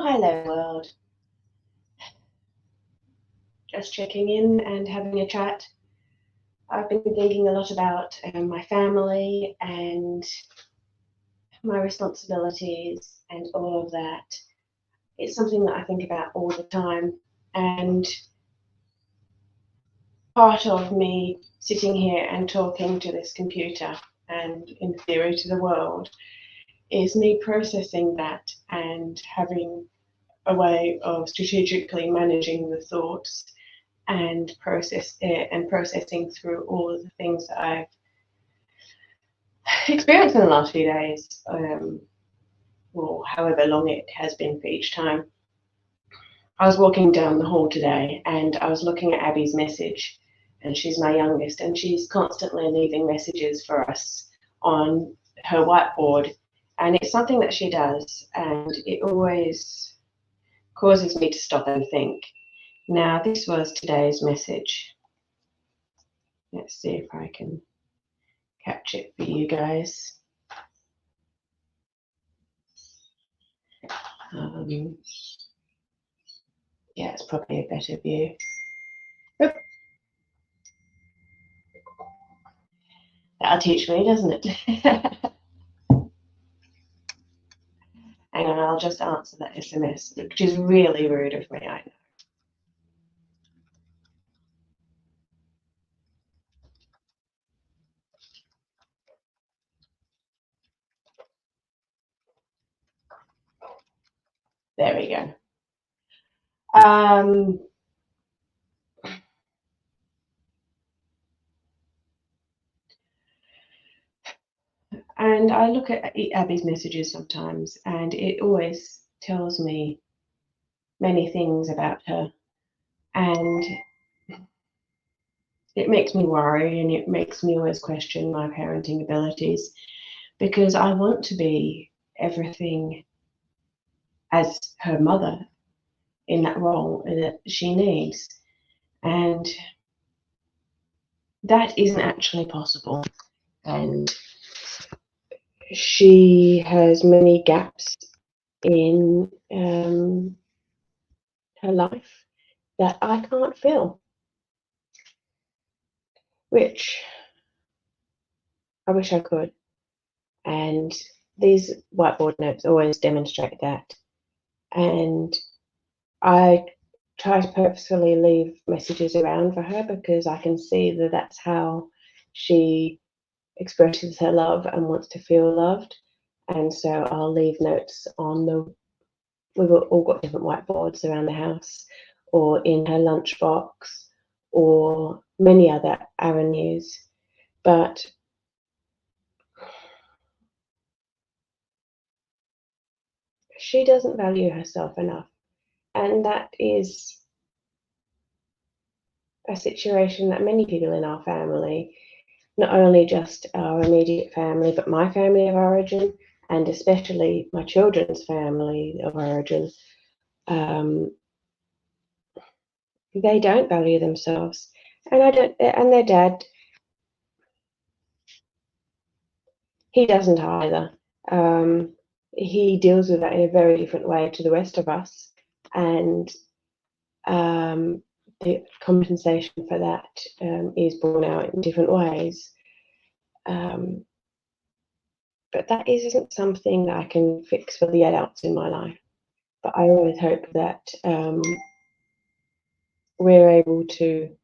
Hello world. Just checking in and having a chat. I've been thinking a lot about my family and my responsibilities and all of that. It's something that I think about all the time. And part of me sitting here and talking to this computer and in theory to the world is me processing that and having a way of strategically managing the thoughts and processing through all of the things that I've experienced in the last few days, or however long it has been for each time. I was walking down the hall today and I was looking at Abby's message, and she's my youngest, and she's constantly leaving messages for us on her whiteboard, and it's something that she does, and it always causes me to stop and think. Now, this was today's message. Let's see if I can catch it for you guys. Yeah, it's probably a better view. Oop. That'll teach me, doesn't it? Hang on, I'll just answer that SMS, which is really rude of me, I know. There we go. And I look at Abby's messages sometimes, and it always tells me many things about her. And it makes me worry, and it makes me always question my parenting abilities, because I want to be everything as her mother in that role that she needs. And that isn't actually possible. And she has many gaps in her life that I can't fill, which I wish I could. And these whiteboard notes always demonstrate that. And I try to purposefully leave messages around for her because I can see that that's how she expresses her love and wants to feel loved. And so I'll leave notes on we've all got different whiteboards around the house, or in her lunchbox, or many other avenues. But she doesn't value herself enough. And that is a situation that many people in our family, not only just our immediate family, but my family of origin, and especially my children's family of origin, they don't value themselves. And their dad, he doesn't either. He deals with that in a very different way to the rest of us, and the compensation for that is borne out in different ways. But that isn't something that I can fix for the adults in my life. But I always hope that we're able to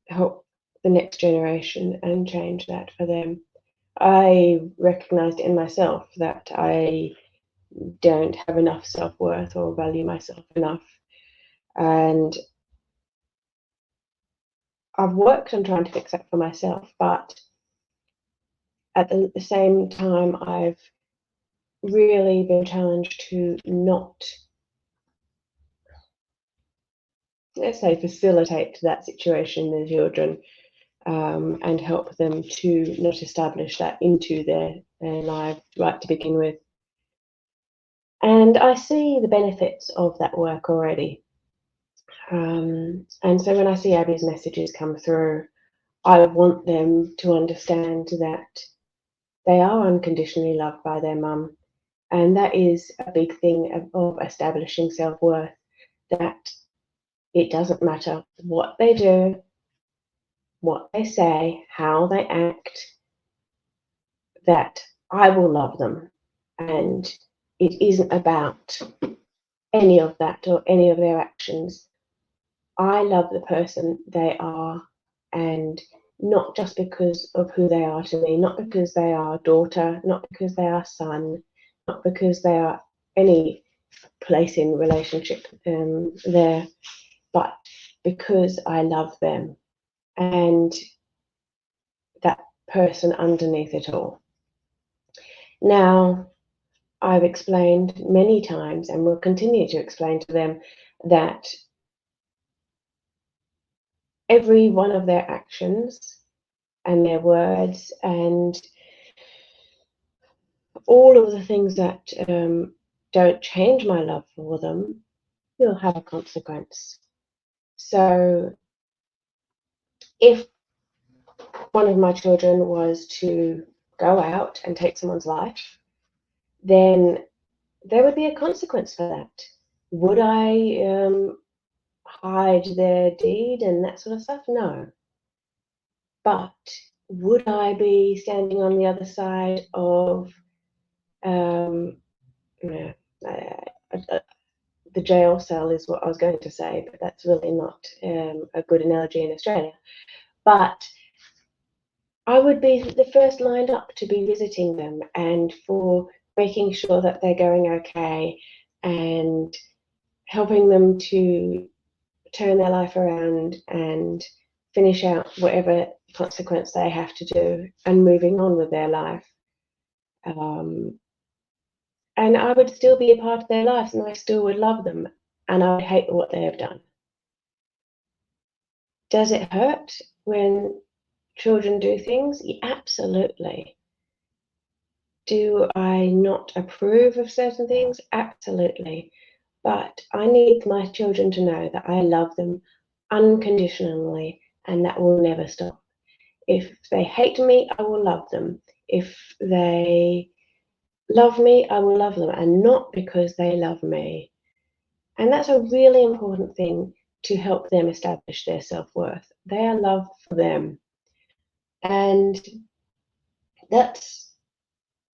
help the next generation and change that for them. I recognized in myself that I don't have enough self-worth or value myself enough. And I've worked on trying to fix that for myself, but at the same time, I've really been challenged to not, let's say, facilitate that situation in the children, and help them to not establish that into their life right to begin with. And I see the benefits of that work already. And so when I see Abby's messages come through, I want them to understand that they are unconditionally loved by their mum, And that is a big thing of establishing self-worth, that it doesn't matter what they do, what they say, how they act, that I will love them. And it isn't about any of that or any of their actions. I love the person they are, and not just because of who they are to me, not because they are daughter, not because they are son, not because they are any place in relationship there, but because I love them and that person underneath it all. Now, I've explained many times and will continue to explain to them that every one of their actions and their words and all of the things that don't change my love for them will have a consequence. So if one of my children was to go out and take someone's life, then there would be a consequence for that. Would I hide their deed and that sort of stuff? No. But would I be standing on the other side of you know, the jail cell is what I was going to say, but that's really not a good analogy in Australia. But I would be the first lined up to be visiting them and for making sure that they're going okay and helping them to turn their life around and finish out whatever consequence they have to do and moving on with their life. And I would still be a part of their lives and I still would love them and I would hate what they have done. Does it hurt when children do things? Yeah, absolutely. Do I not approve of certain things? Absolutely. But I need my children to know that I love them unconditionally and that will never stop. If they hate me, I will love them. If they love me, I will love them, and not because they love me. And that's a really important thing to help them establish their self-worth. Their love for them. And that's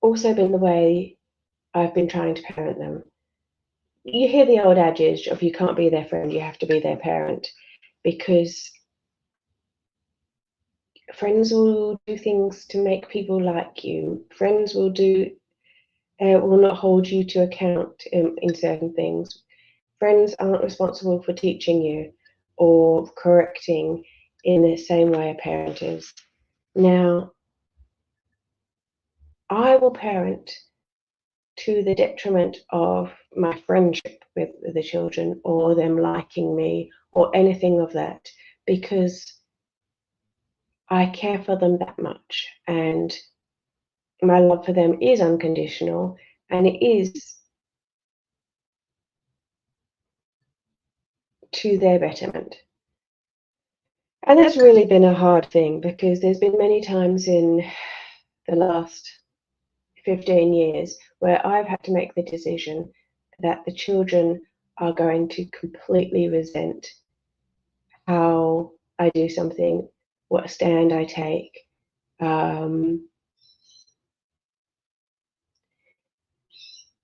also been the way I've been trying to parent them. You hear the old adage of you can't be their friend, you have to be their parent, because friends will do things to make people like you. Friends will not hold you to account in certain things. Friends aren't responsible for teaching you or correcting in the same way a parent is. Now, I will parent to the detriment of my friendship with the children or them liking me or anything of that, because I care for them that much and my love for them is unconditional and it is to their betterment. And that's really been a hard thing because there's been many times in the last 15 years where I've had to make the decision that the children are going to completely resent how I do something, what stand I take.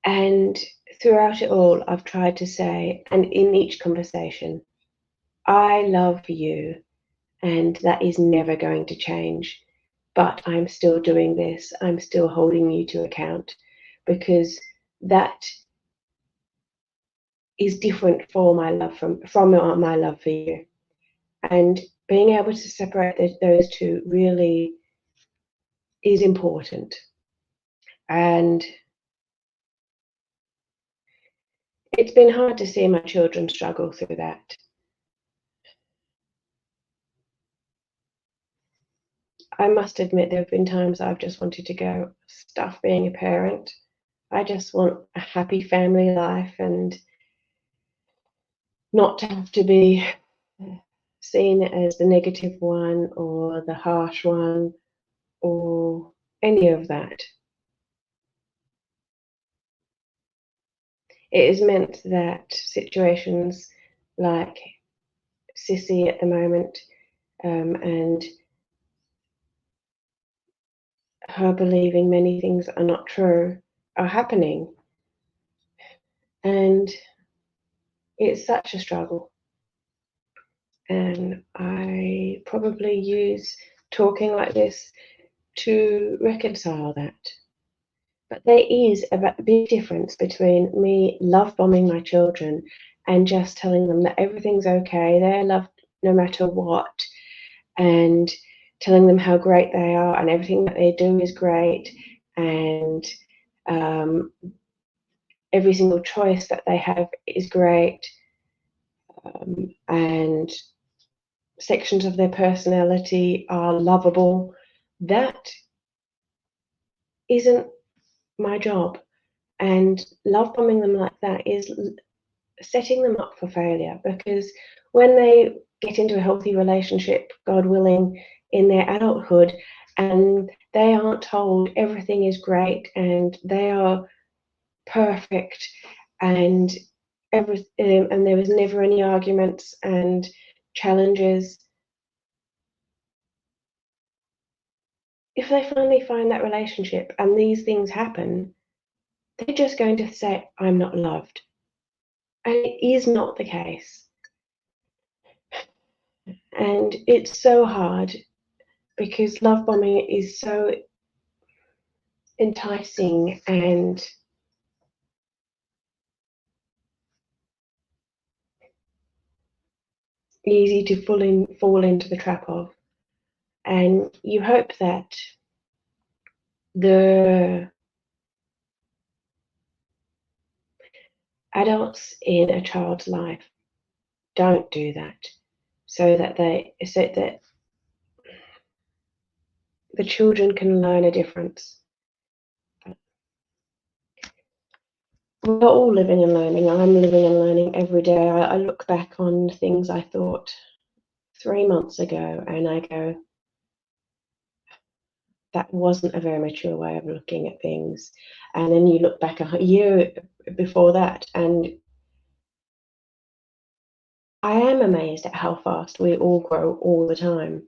And throughout it all, I've tried to say, and in each conversation, I love you, and that is never going to change. But I'm still doing this. I'm still holding you to account because that is different for my love from my love for you. And being able to separate those two really is important. And it's been hard to see my children struggle through that. I must admit there have been times I've just wanted to go, stuff being a parent. I just want a happy family life and not to have to be seen as the negative one or the harsh one or any of that. it has meant that situations like Sissy at the moment, and her believing many things are not true, are happening. And it's such a struggle. And I probably use talking like this to reconcile that. But there is a big difference between me love bombing my children and just telling them that everything's okay, they're loved no matter what, and telling them how great they are and everything that they do is great, and every single choice that they have is great, and sections of their personality are lovable. That isn't my job. And love bombing them like that is setting them up for failure, because when they get into a healthy relationship, God willing, in their adulthood, and they aren't told everything is great and they are perfect, and and there was never any arguments and challenges, if they finally find that relationship and these things happen, they're just going to say, I'm not loved. And it is not the case. And it's so hard because love bombing is so enticing and easy to fall into the trap of. And you hope that the adults in a child's life don't do that, so that the children can learn a difference. We're all living and learning. I'm living and learning every day. I look back on things I thought 3 months ago and I go, that wasn't a very mature way of looking at things. And then you look back a year before that, and I am amazed at how fast we all grow all the time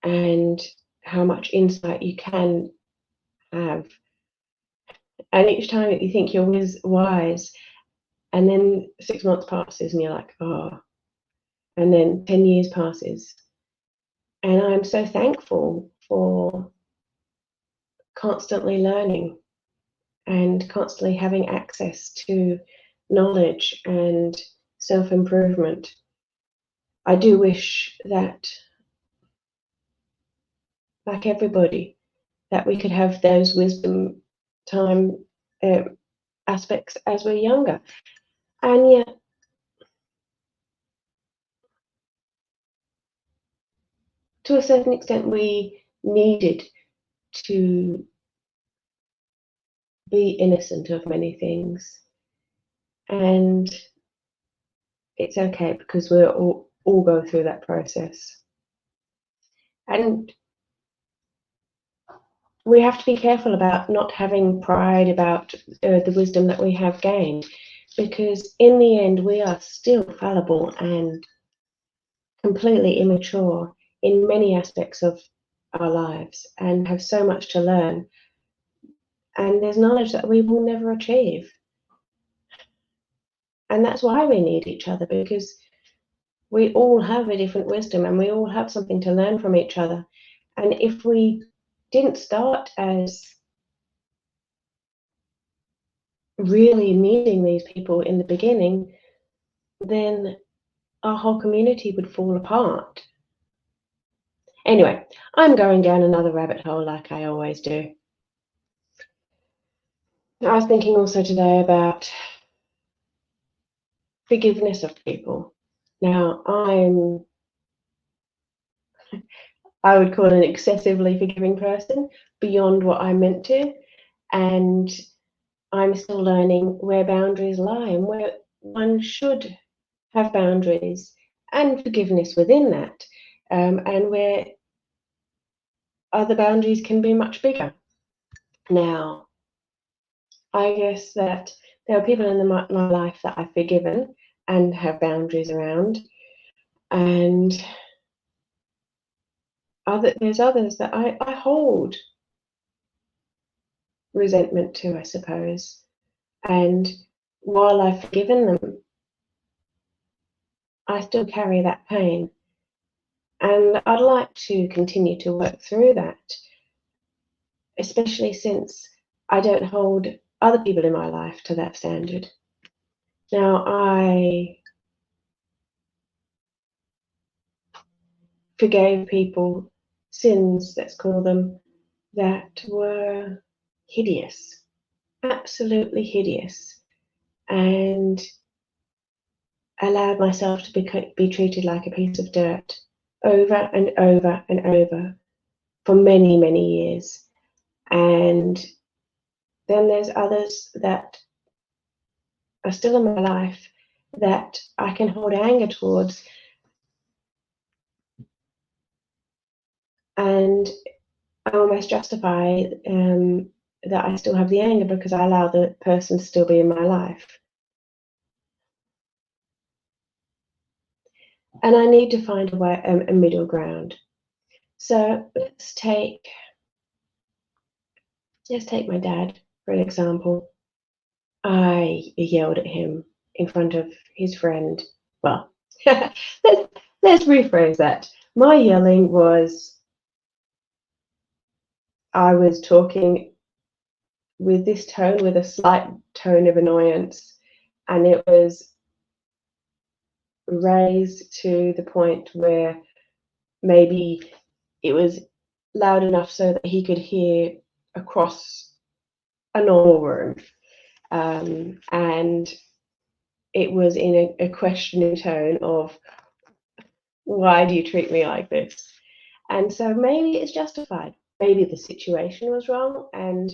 and how much insight you can have. And each time you think you're wise, and then 6 months passes and you're like, oh, and then 10 years passes. And I'm so thankful for constantly learning and constantly having access to knowledge and self-improvement. I do wish that, like everybody, that we could have those wisdom time aspects as we're younger. And yet, to a certain extent, we needed to be innocent of many things. And it's okay because we'll all go through that process. And we have to be careful about not having pride about the wisdom that we have gained, because in the end, we are still fallible and completely immature in many aspects of our lives and have so much to learn. And there's knowledge that we will never achieve. And that's why we need each other, because we all have a different wisdom and we all have something to learn from each other. And if we didn't start as really needing these people in the beginning, then our whole community would fall apart. Anyway, I'm going down another rabbit hole like I always do. I was thinking also today about forgiveness of people. Now, I would call an excessively forgiving person, beyond what I'm meant to, and I'm still learning where boundaries lie and where one should have boundaries and forgiveness within that, and where other boundaries can be much bigger. Now, I guess that There are people in my life that I've forgiven and have boundaries around, and there's others that I hold resentment to, I suppose. And while I've forgiven them, I still carry that pain. And I'd like to continue to work through that, especially since I don't hold other people in my life to that standard. Now, I forgave people sins, let's call them, that were hideous, absolutely hideous, and allowed myself to be treated like a piece of dirt over and over and over for many, many years. And then there's others that are still in my life that I can hold anger towards, and I almost justify that I still have the anger because I allow the person to still be in my life. And I need to find a middle ground. So let's take my dad for an example. I yelled at him in front of his friend. Well, let's rephrase that. My yelling was, I was talking with this tone, with a slight tone of annoyance, and it was raised to the point where maybe it was loud enough so that he could hear across a normal room. And it was in a questioning tone of, why do you treat me like this? And so maybe it's justified. Maybe the situation was wrong and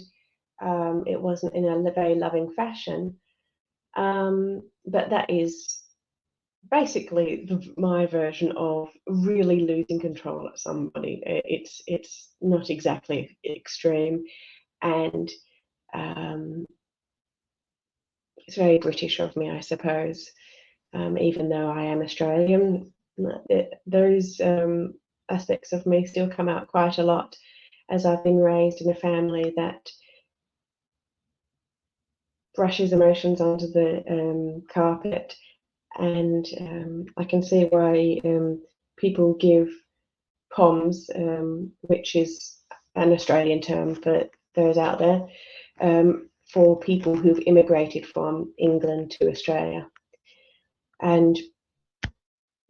it wasn't in a very loving fashion. But that is basically my version of really losing control of somebody. It's not exactly extreme, and it's very British of me, I suppose. Even though I am Australian, those aspects of me still come out quite a lot, as I've been raised in a family that brushes emotions onto the carpet, and I can see why people give POMs, which is an Australian term for those out there, for people who've immigrated from England to Australia. And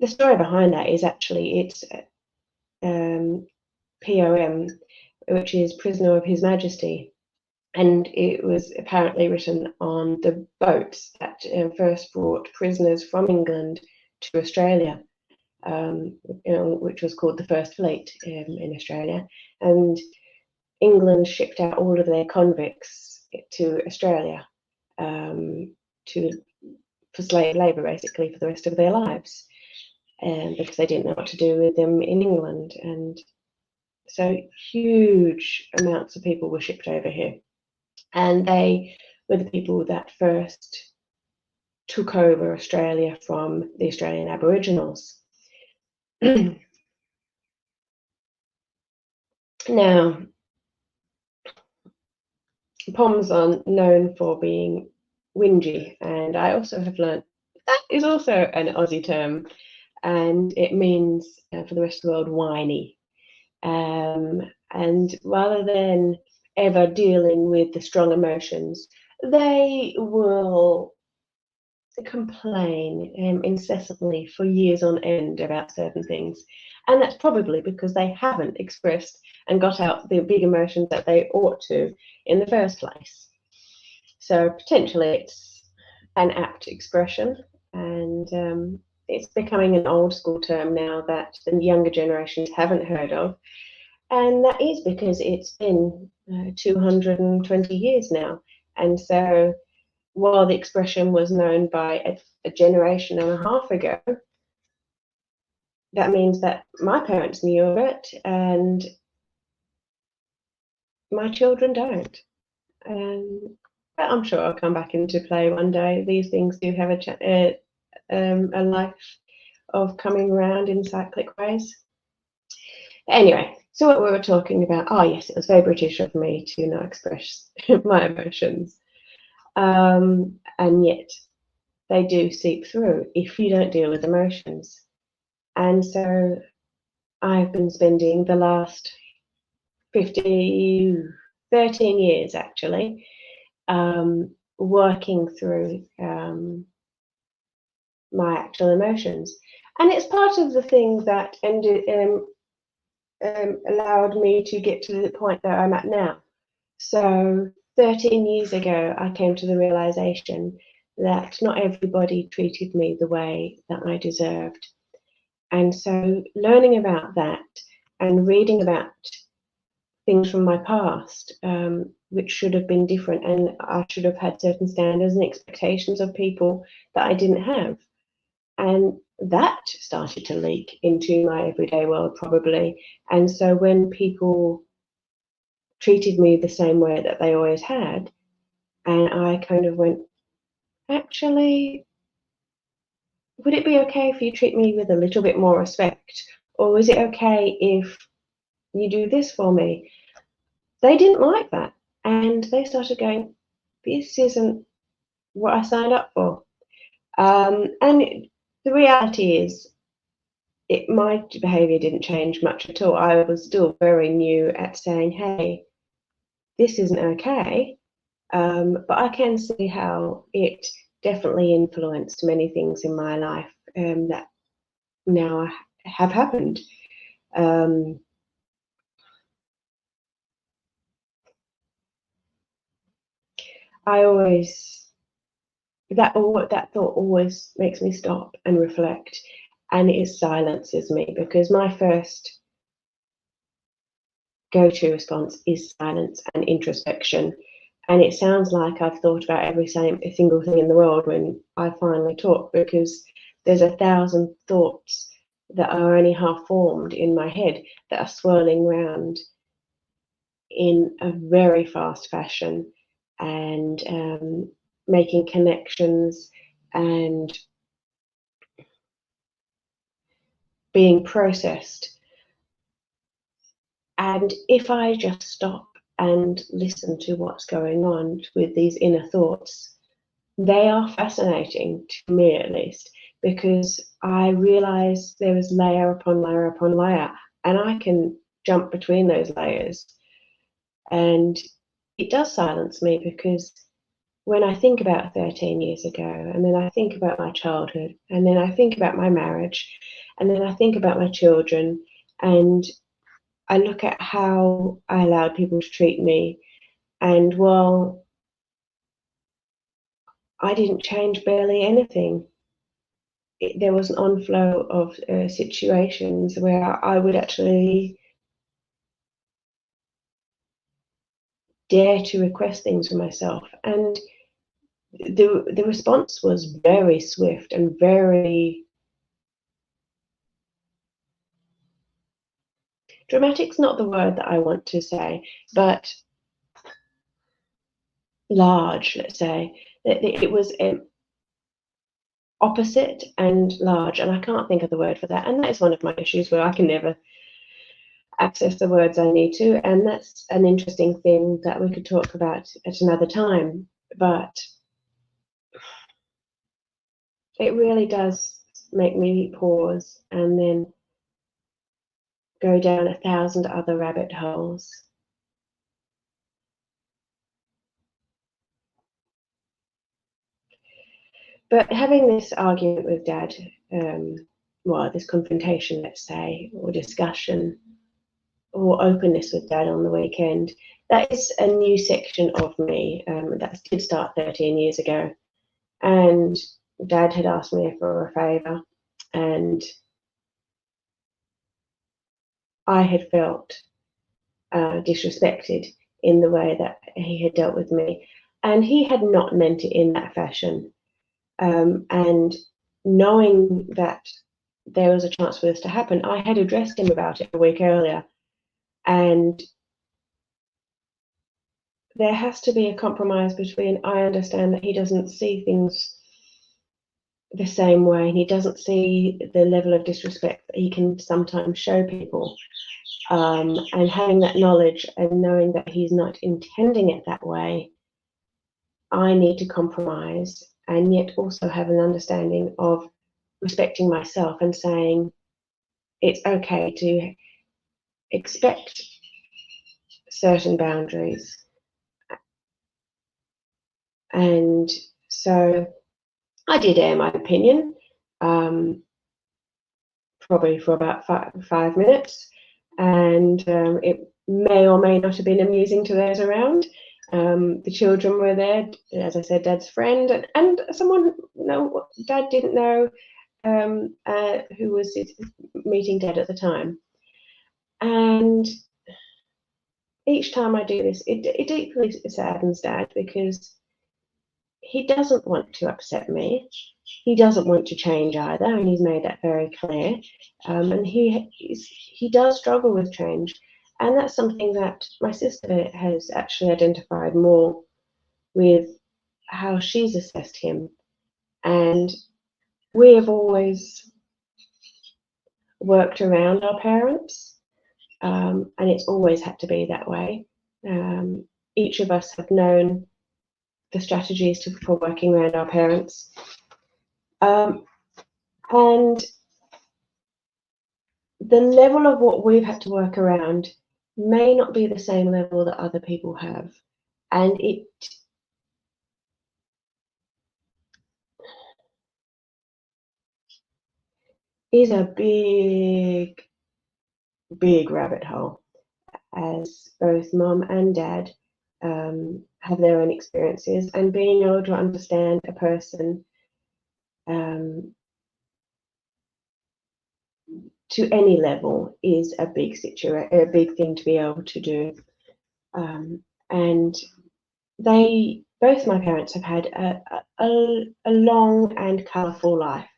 the story behind that is actually it's POM, which is Prisoner of His Majesty. And it was apparently written on the boats that first brought prisoners from England to Australia, which was called the First Fleet in Australia. And England shipped out all of their convicts to Australia for slave labour, basically, for the rest of their lives, because they didn't know what to do with them in England. And so huge amounts of people were shipped over here. And they were the people that first took over Australia from the Australian Aboriginals. Now, POMs are known for being whingy, and I also have learnt that is also an Aussie term, and it means, for the rest of the world, whiny. And rather than ever dealing with the strong emotions, they will complain incessantly for years on end about certain things. And that's probably because they haven't expressed and got out the big emotions that they ought to in the first place. So potentially it's an apt expression, and it's becoming an old school term now that the younger generations haven't heard of. And that is because it's been 220 years now. And so while the expression was known by a generation and a half ago, that means that my parents knew of it and my children don't. But I'm sure I'll come back into play one day. These things do have a life of coming around in cyclic ways. Anyway, so what we were talking about, oh yes, it was very British of me to not express my emotions. And yet they do seep through if you don't deal with emotions. And so I've been spending the last 13 years actually, working through my actual emotions. And it's part of the thing that allowed me to get to the point that I'm at now. So 13 years ago, I came to the realization that not everybody treated me the way that I deserved. And so learning about that and reading about things from my past, which should have been different, and I should have had certain standards and expectations of people that I didn't have. And that started to leak into my everyday world, probably. And so when people treated me the same way that they always had, and I kind of went, actually, would it be okay if you treat me with a little bit more respect? Or is it okay if you do this for me? They didn't like that. And they started going, this isn't what I signed up for. And the reality is, my behavior didn't change much at all. I was still very new at saying, hey, this isn't okay. But I can see how it definitely influenced many things in my life that now have happened. I always that thought always makes me stop and reflect, and it silences me because my first go-to response is silence and introspection. And it sounds like I've thought about every single thing in the world when I finally talk, because there's 1,000 thoughts that are only half formed in my head that are swirling around in a very fast fashion, and making connections and being processed. And if I just stop and listen to what's going on with these inner thoughts, they are fascinating, to me at least, because I realize there is layer upon layer upon layer, and I can jump between those layers. And it does silence me, because when I think about 13 years ago, and then I think about my childhood, and then I think about my marriage, and then I think about my children, and I look at how I allowed people to treat me, and while I didn't change barely anything, there was an onflow of situations where I would actually dare to request things for myself, and the response was very swift and very dramatic's not the word that I want to say, but large, let's say. It was opposite and large, and I can't think of the word for that. And that is one of my issues, where I can never access the words I need to, and that's an interesting thing that we could talk about at another time. But it really does make me pause and then go down 1,000 other rabbit holes. But having this argument with Dad, well, this confrontation, let's say, or discussion, or openness with Dad on the weekend, that is a new section of me that did start 13 years ago. And Dad had asked me for a favour, and I had felt disrespected in the way that he had dealt with me. And he had not meant it in that fashion. And knowing that there was a chance for this to happen, I had addressed him about it a week earlier. And there has to be a compromise between, I understand that he doesn't see things the same way, and he doesn't see the level of disrespect that he can sometimes show people. And having that knowledge and knowing that he's not intending it that way, I need to compromise and yet also have an understanding of respecting myself and saying it's okay to expect certain boundaries. And so I did air my opinion, probably for about 5 minutes, and it may or may not have been amusing to those around. The children were there, as I said, Dad's friend, and someone Dad didn't know, who was meeting Dad at the time. And each time I do this, it deeply saddens Dad, because he doesn't want to upset me. He doesn't want to change either, and he's made that very clear. And he does struggle with change, and that's something that my sister has actually identified more with how she's assessed him. And we have always worked around our parents, and it's always had to be that way. Each of us have known the strategies for working around our parents. And the level of what we've had to work around may not be the same level that other people have. And it is a big, big rabbit hole, as both Mum and Dad have their own experiences, and being able to understand a person to any level is a big big thing to be able to do. And both my parents have had a long and colourful life.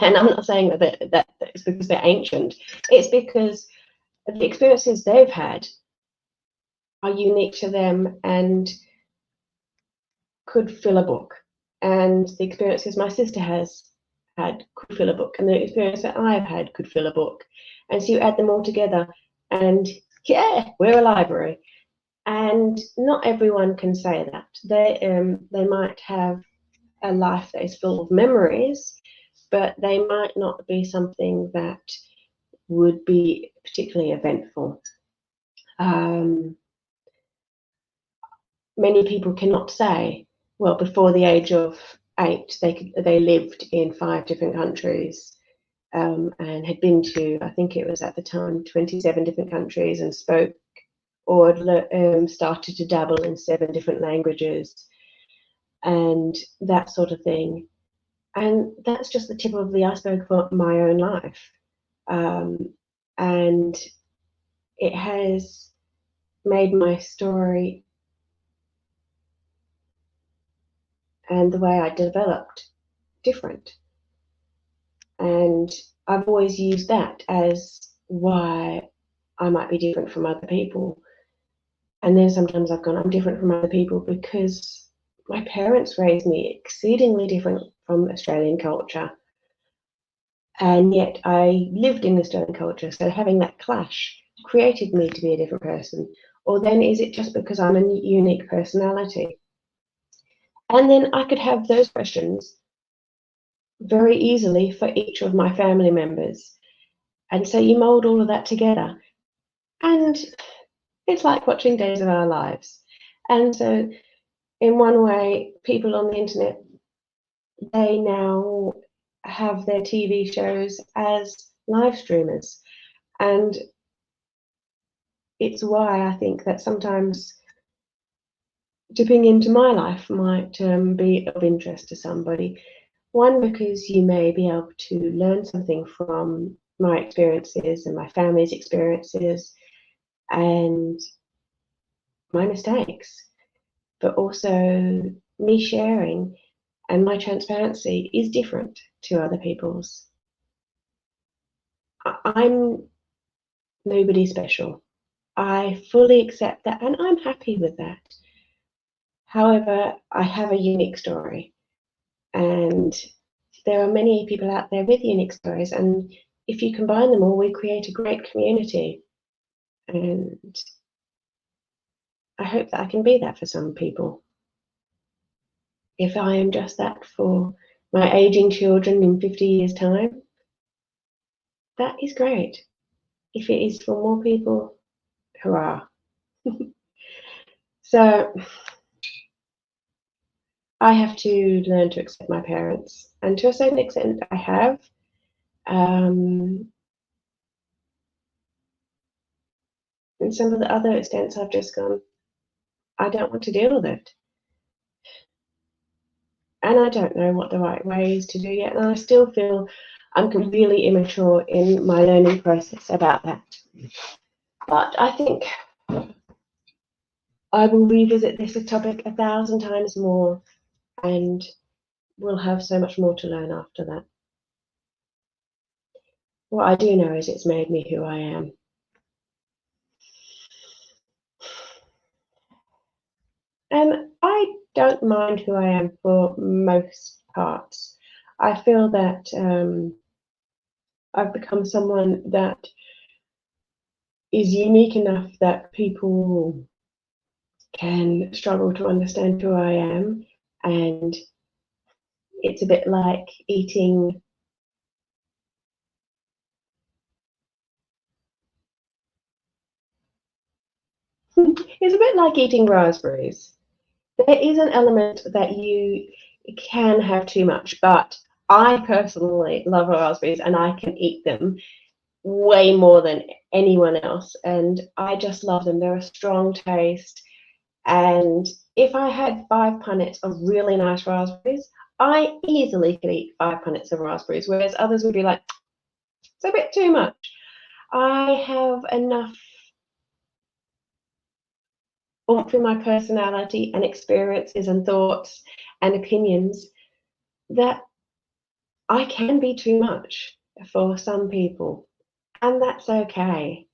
And I'm not saying that it's because they're ancient. It's because the experiences they've had are unique to them and could fill a book. And the experiences my sister has had could fill a book. And the experience that I've had could fill a book. And so you add them all together, and yeah, we're a library. And not everyone can say that. They might have a life that is full of memories, but they might not be something that would be particularly eventful. Many people cannot say, well, before the age of 8, they lived in 5 different countries, and had been to, I think it was at the time, 27 different countries, and spoke or started to dabble in 7 different languages and that sort of thing. And that's just the tip of the iceberg for my own life. And it has made my story and the way I developed different. And I've always used that as why I might be different from other people. And then sometimes I've gone, I'm different from other people because my parents raised me exceedingly different from Australian culture. And yet I lived in Australian culture. So having that clash created me to be a different person. Or then is it just because I'm a unique personality? And then I could have those questions very easily for each of my family members. And so you mold all of that together. And it's like watching Days of Our Lives. And so in one way, people on the internet, they now have their TV shows as live streamers. And it's why I think that sometimes dipping into my life might be of interest to somebody. One, because you may be able to learn something from my experiences and my family's experiences and my mistakes, but also me sharing and my transparency is different to other people's. I'm nobody special. I fully accept that, and I'm happy with that. However, I have a unique story, and there are many people out there with unique stories, and if you combine them all, we create a great community. And I hope that I can be that for some people. If I am just that for my aging children in 50 years' time, that is great. If it is for more people, hurrah. So I have to learn to accept my parents, and to a certain extent, I have. Um, and some of the other extents, I've just gone, I don't want to deal with it. And I don't know what the right way is to do yet. And I still feel I'm really immature in my learning process about that. But I think I will revisit this topic 1,000 times more, and we'll have so much more to learn after that. What I do know is it's made me who I am. And I don't mind who I am for most parts. I feel that I've become someone that is unique enough that people can struggle to understand who I am. And it's a bit like eating. It's a bit like eating raspberries. There is an element that you can have too much, but I personally love raspberries and I can eat them way more than anyone else. And I just love them. They're a strong taste. And if I had 5 punnets of really nice raspberries, I easily could eat 5 punnets of raspberries, whereas others would be like, it's a bit too much. I have enough oomph in my personality and experiences and thoughts and opinions that I can be too much for some people, and that's okay.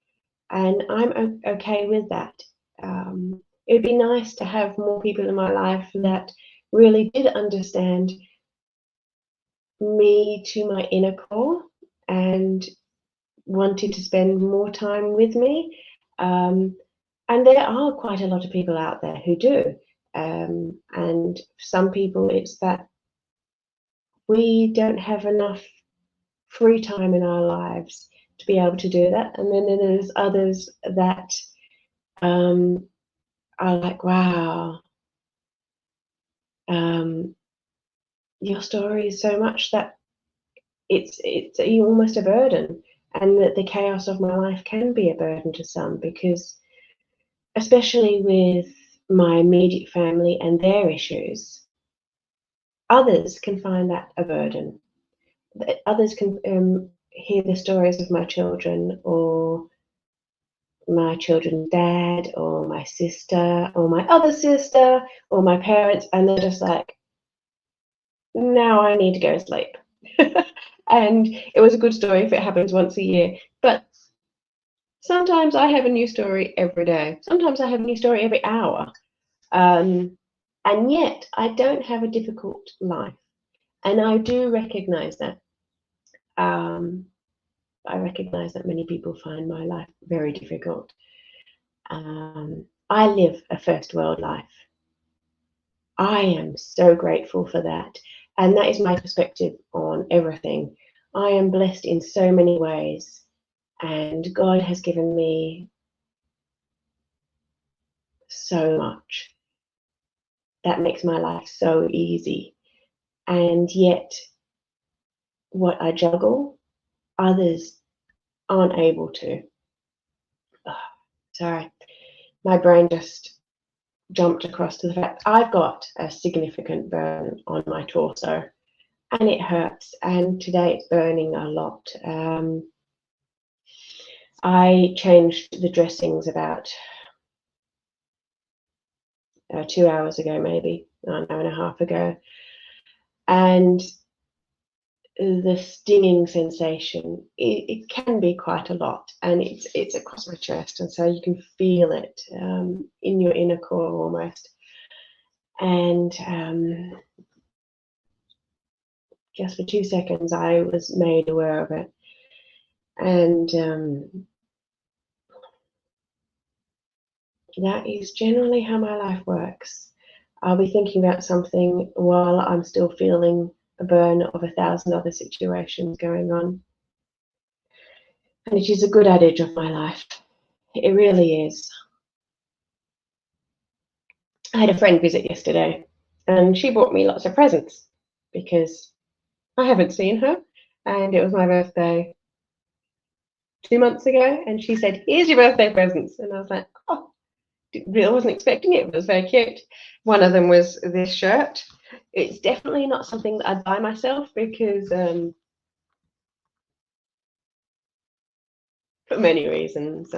And I'm okay with that. It'd be nice to have more people in my life that really did understand me to my inner core and wanted to spend more time with me. And there are quite a lot of people out there who do. And some people, it's that we don't have enough free time in our lives to be able to do that. And then there's others that are like, wow, your story is so much that it's almost a burden, and that the chaos of my life can be a burden to some, because especially with my immediate family and their issues, others can find that a burden. Others can hear the stories of my children, or my children's dad, or my sister, or my other sister, or my parents, and they're just like, now I need to go to sleep. And it was a good story if it happens once a year. But sometimes I have a new story every day. Sometimes I have a new story every hour. And yet I don't have a difficult life. And I do recognize that. I recognize that many people find my life very difficult. I live a first world life. I am so grateful for that. And that is my perspective on everything. I am blessed in so many ways, and God has given me so much. That makes my life so easy. And yet, what I juggle, others aren't able to. Oh, sorry, my brain just jumped across to the fact I've got a significant burn on my torso, and it hurts. And today it's burning a lot. I changed the dressings about 2 hours ago, maybe an hour and a half ago, and the stinging sensation, it can be quite a lot, and it's across my chest, and so you can feel it in your inner core almost. And just for 2 seconds, I was made aware of it, and that is generally how my life works. I'll be thinking about something while I'm still feeling a burn of 1,000 other situations going on. And it is a good adage of my life. It really is. I had a friend visit yesterday, and she brought me lots of presents because I haven't seen her, and it was my birthday 2 months ago, and she said, "Here's your birthday presents," and I was like, "Oh, I wasn't expecting it. It was very cute." One of them was this shirt. It's definitely not something that I'd buy myself because, for many reasons,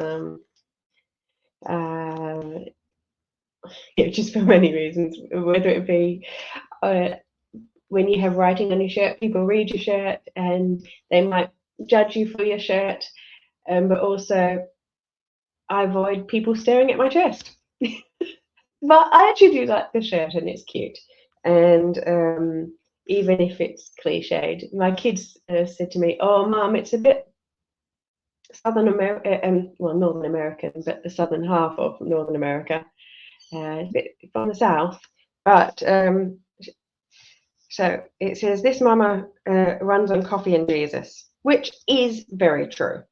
just for many reasons, whether it be when you have writing on your shirt, people read your shirt and they might judge you for your shirt, but also I avoid people staring at my chest. But I actually do like the shirt, and it's cute. And even if it's cliched, my kids said to me, "Oh, Mum, it's a bit Southern American, well, Northern American, but the southern half of Northern America, a bit from the south." But so it says, "This mama runs on coffee and Jesus," which is very true.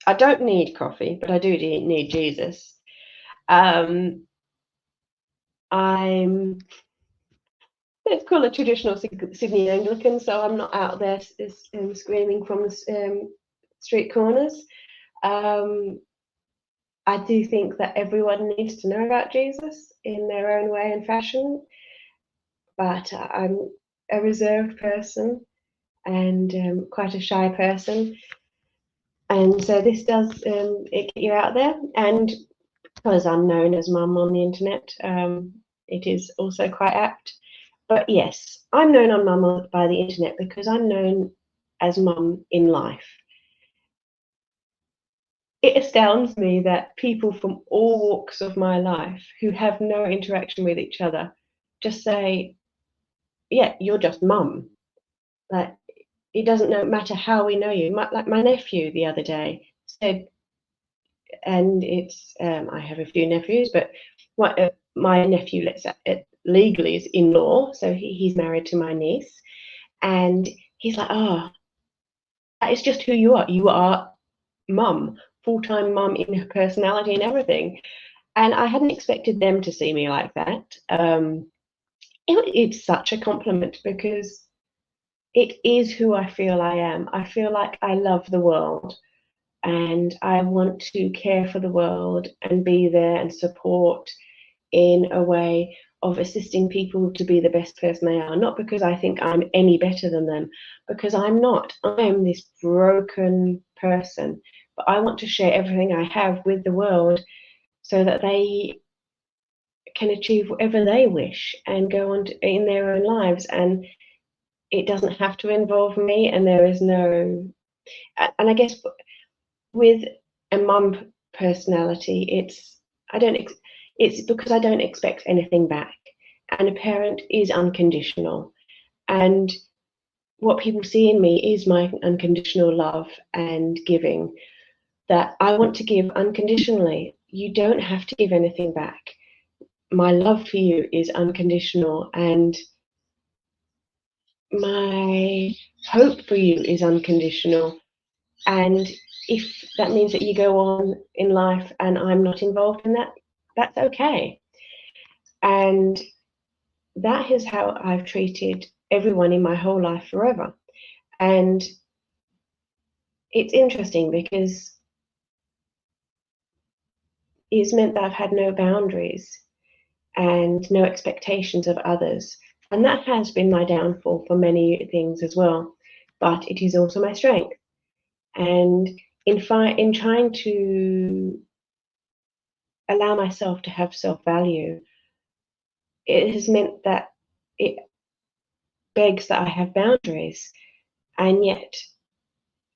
I don't need coffee, but I do need Jesus. I'm, let's call it traditional Sydney Anglican, so I'm not out there screaming from the street corners. I do think that everyone needs to know about Jesus in their own way and fashion, but I'm a reserved person and quite a shy person. And so this does it get you out there. And because I'm known as Mum on the internet, it is also quite apt. But yes, I'm known on Mum by the internet because I'm known as Mum in life. It astounds me that people from all walks of my life who have no interaction with each other just say, "Yeah, you're just Mum." Like, it doesn't matter how we know you. Like my nephew the other day said, and it's I have a few nephews, but my nephew, legally is in law, so he's married to my niece, and he's like, "Oh, that is just who you are. You are Mum, full-time Mum in her personality and everything." And I hadn't expected them to see me like that. It's such a compliment because it is who I feel I am. I feel like I love the world and I want to care for the world and be there and support in a way of assisting people to be the best person they are. Not because I think I'm any better than them, because I'm not. I am this broken person, but I want to share everything I have with the world so that they can achieve whatever they wish and go on in their own lives. And it doesn't have to involve me, and there is no. And I guess with a mum personality, it's because I don't expect anything back, and a parent is unconditional, and what people see in me is my unconditional love and giving, that I want to give unconditionally. You don't have to give anything back. My love for you is unconditional, and my hope for you is unconditional. And if that means that you go on in life and I'm not involved in that, that's okay. And that is how I've treated everyone in my whole life forever. And it's interesting because it's meant that I've had no boundaries and no expectations of others. And that has been my downfall for many things as well. But it is also my strength. And in trying to allow myself to have self-value, it has meant that it begs that I have boundaries. And yet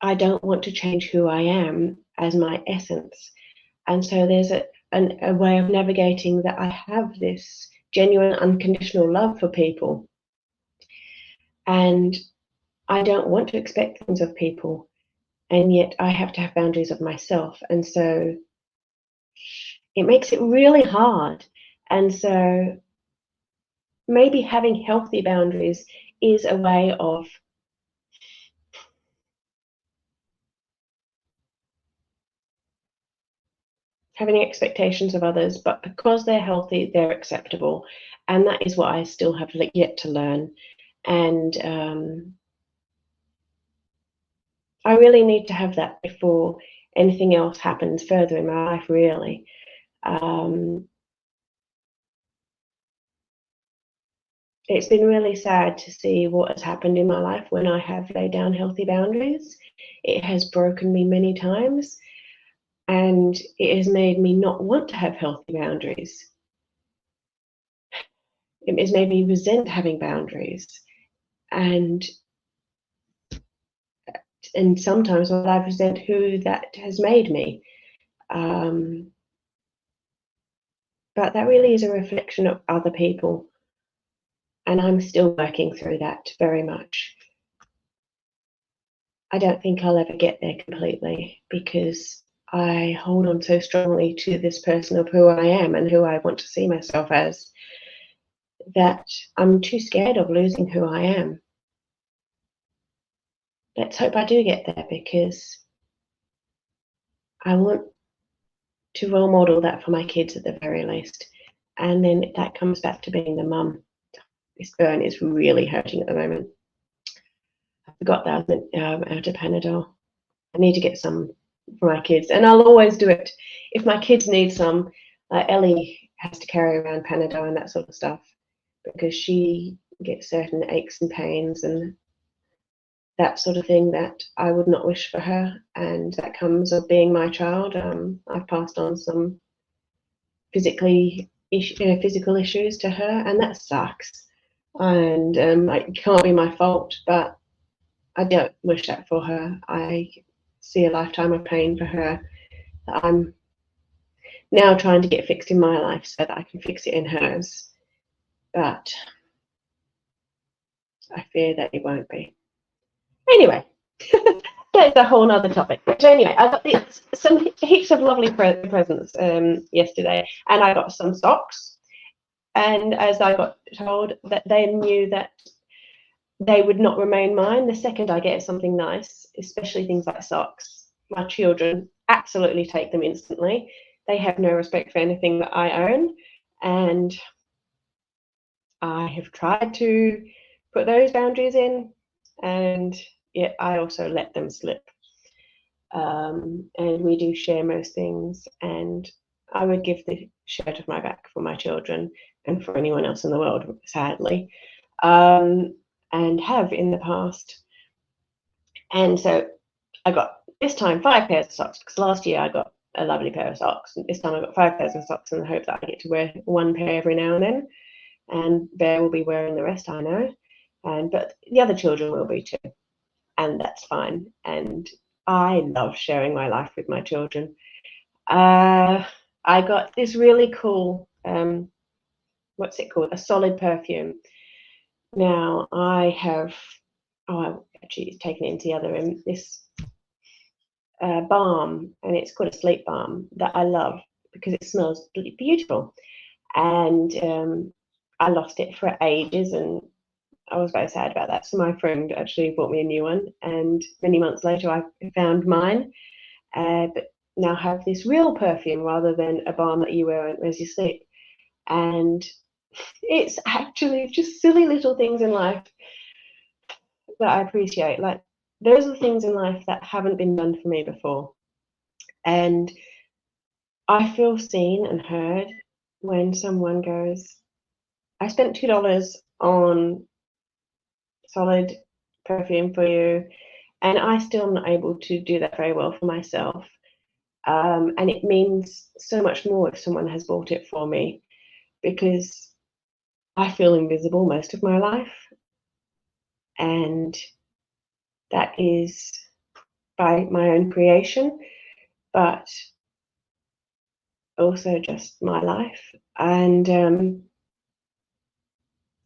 I don't want to change who I am as my essence. And so there's a way of navigating that. I have this genuine unconditional love for people, and I don't want to expect things of people, and yet I have to have boundaries of myself. And so it makes it really hard. And so maybe having healthy boundaries is a way of having expectations of others, but because they're healthy, they're acceptable. And that is what I still have yet to learn. And I really need to have that before anything else happens further in my life, really. It's been really sad to see what has happened in my life when I have laid down healthy boundaries. It has broken me many times, and it has made me not want to have healthy boundaries. It has made me resent having boundaries. And sometimes I resent who that has made me. But that really is a reflection of other people. And I'm still working through that very much. I don't think I'll ever get there completely, because I hold on so strongly to this person of who I am and who I want to see myself as, that I'm too scared of losing who I am. Let's hope I do get there, because I want to role model that for my kids at the very least. And then that comes back to being the mum. This burn is really hurting at the moment. I forgot that I was out of Panadol. I need to get some for my kids, and I'll always do it. If my kids need some, Ellie has to carry around Panadol and that sort of stuff, because she gets certain aches and pains and that sort of thing that I would not wish for her, and that comes of being my child. I've passed on some physical issues to her, and that sucks. And it can't be my fault, but I don't wish that for her. I see a lifetime of pain for her that I'm now trying to get fixed in my life so that I can fix it in hers. But I fear that it won't be. Anyway, that's a whole nother topic. But anyway, I got some heaps of lovely presents yesterday, and I got some socks. And as I got told, that they knew that they would not remain mine the second I get something nice, especially things like socks. My children absolutely take them instantly. They have no respect for anything that I own, and I have tried to put those boundaries in, and yet I also let them slip. And we do share most things, and I would give the shirt off my back for my children and for anyone else in the world, sadly, and have in the past. And so I got this time 5 pairs of socks, because last year I got a lovely pair of socks, and this time I got 5 pairs of socks in the hope that I get to wear one pair every now and then. And Bear will be wearing the rest, I know, but the other children will be too, and that's fine. And I love sharing my life with my children. I got this really cool, what's it called? A solid perfume. Now I have, I've actually taken it into the other room. This balm, and it's called a sleep balm, that I love because it smells beautiful. And I lost it for ages, and I was very sad about that. So my friend actually bought me a new one, and many months later I found mine, but now have this real perfume rather than a balm that you wear as you sleep. And it's actually just silly little things in life that I appreciate. Like, those are the things in life that haven't been done for me before. And I feel seen and heard when someone goes, I spent $2 on solid perfume for you, and I still am not able to do that very well for myself. And it means so much more if someone has bought it for me, because I feel invisible most of my life, and that is by my own creation, but also just my life. And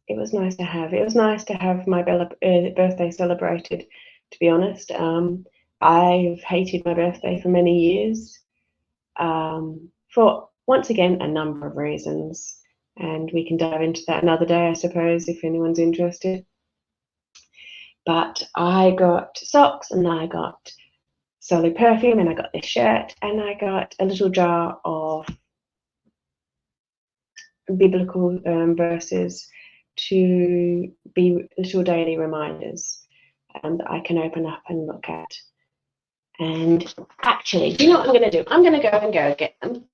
it was nice to have. It was nice to have my birthday celebrated, to be honest. I've hated my birthday for many years, for, once again, a number of reasons. And we can dive into that another day, I suppose, if anyone's interested. But I got socks, and I got Solo perfume, and I got this shirt, and I got a little jar of biblical verses to be little daily reminders that I can open up and look at. And actually, do you know what I'm going to do? I'm going to go and get them.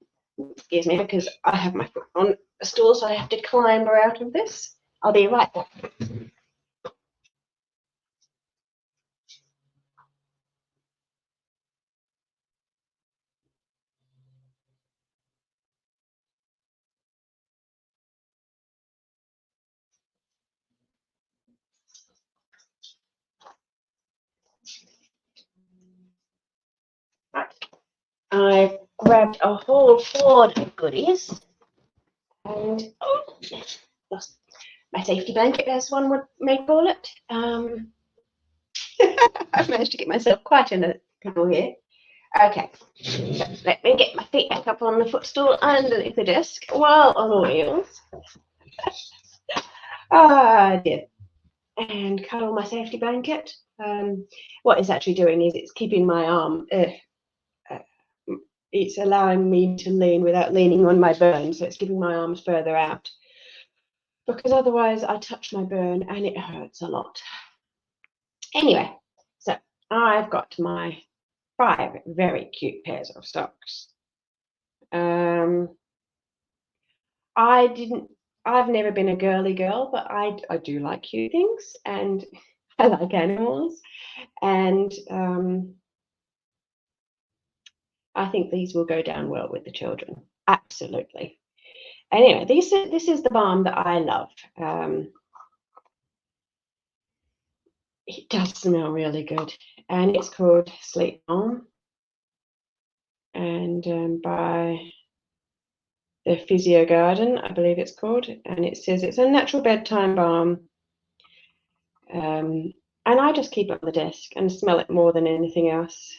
Excuse me, because I have my foot on a stool, so I have to climber out of this. I'll be right back. Right. I grabbed a whole hoard of goodies, and lost my safety blanket, as one may call it. I've managed to get myself quite in a puddle here. Okay, so let me get my feet back up on the footstool underneath the desk while on the wheels. I did. And cuddle my safety blanket. What it's actually doing is it's keeping my arm, it's allowing me to lean without leaning on my burn, so it's keeping my arms further out. Because otherwise I touch my burn and it hurts a lot. Anyway, so I've got my 5 very cute pairs of socks. I've never been a girly girl, but I do like cute things, and I like animals, and I think these will go down well with the children. Absolutely. Anyway, this is the balm that I love. It does smell really good, and it's called Sleep Balm, and by the Physio Garden, I believe it's called, and it says it's a natural bedtime balm. And I just keep it on the desk and smell it more than anything else.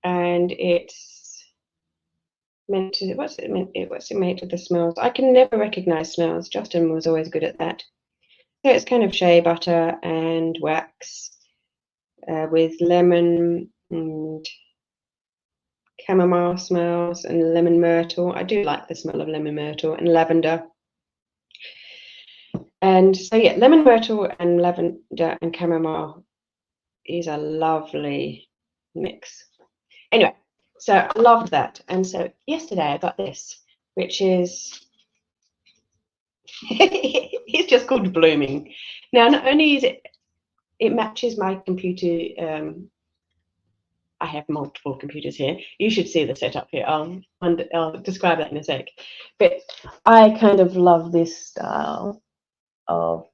And it's meant to, what's it made to the smells? I can never recognize smells. Justin was always good at that. So it's kind of shea butter and wax with lemon and chamomile smells and lemon myrtle. I do like the smell of lemon myrtle and lavender. And so yeah, lemon myrtle and lavender and chamomile is a lovely mix. Anyway, so I loved that. And so yesterday I got this, which is it's just called Blooming. Now, not only is it matches my computer. I have multiple computers here. You should see the setup here. I'll describe that in a sec. But I kind of love this style of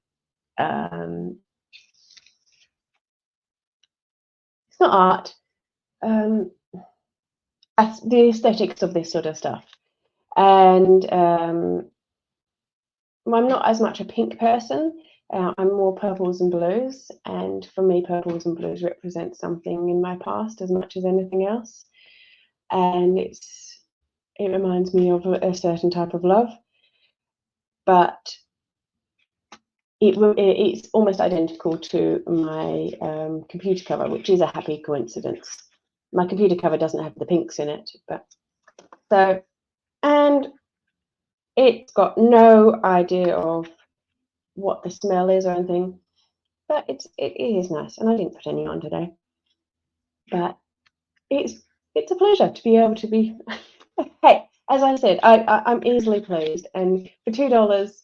it's not art. The aesthetics of this sort of stuff. And I'm not as much a pink person. I'm more purples and blues. And for me, purples and blues represent something in my past as much as anything else. And it reminds me of a certain type of love. But it's almost identical to my computer cover, which is a happy coincidence. My computer cover doesn't have the pinks in it, but so, and it's got no idea of what the smell is or anything, but it is nice, and I didn't put any on today. But it's a pleasure to be able to be. Hey, as I said, I'm easily pleased, and for $2,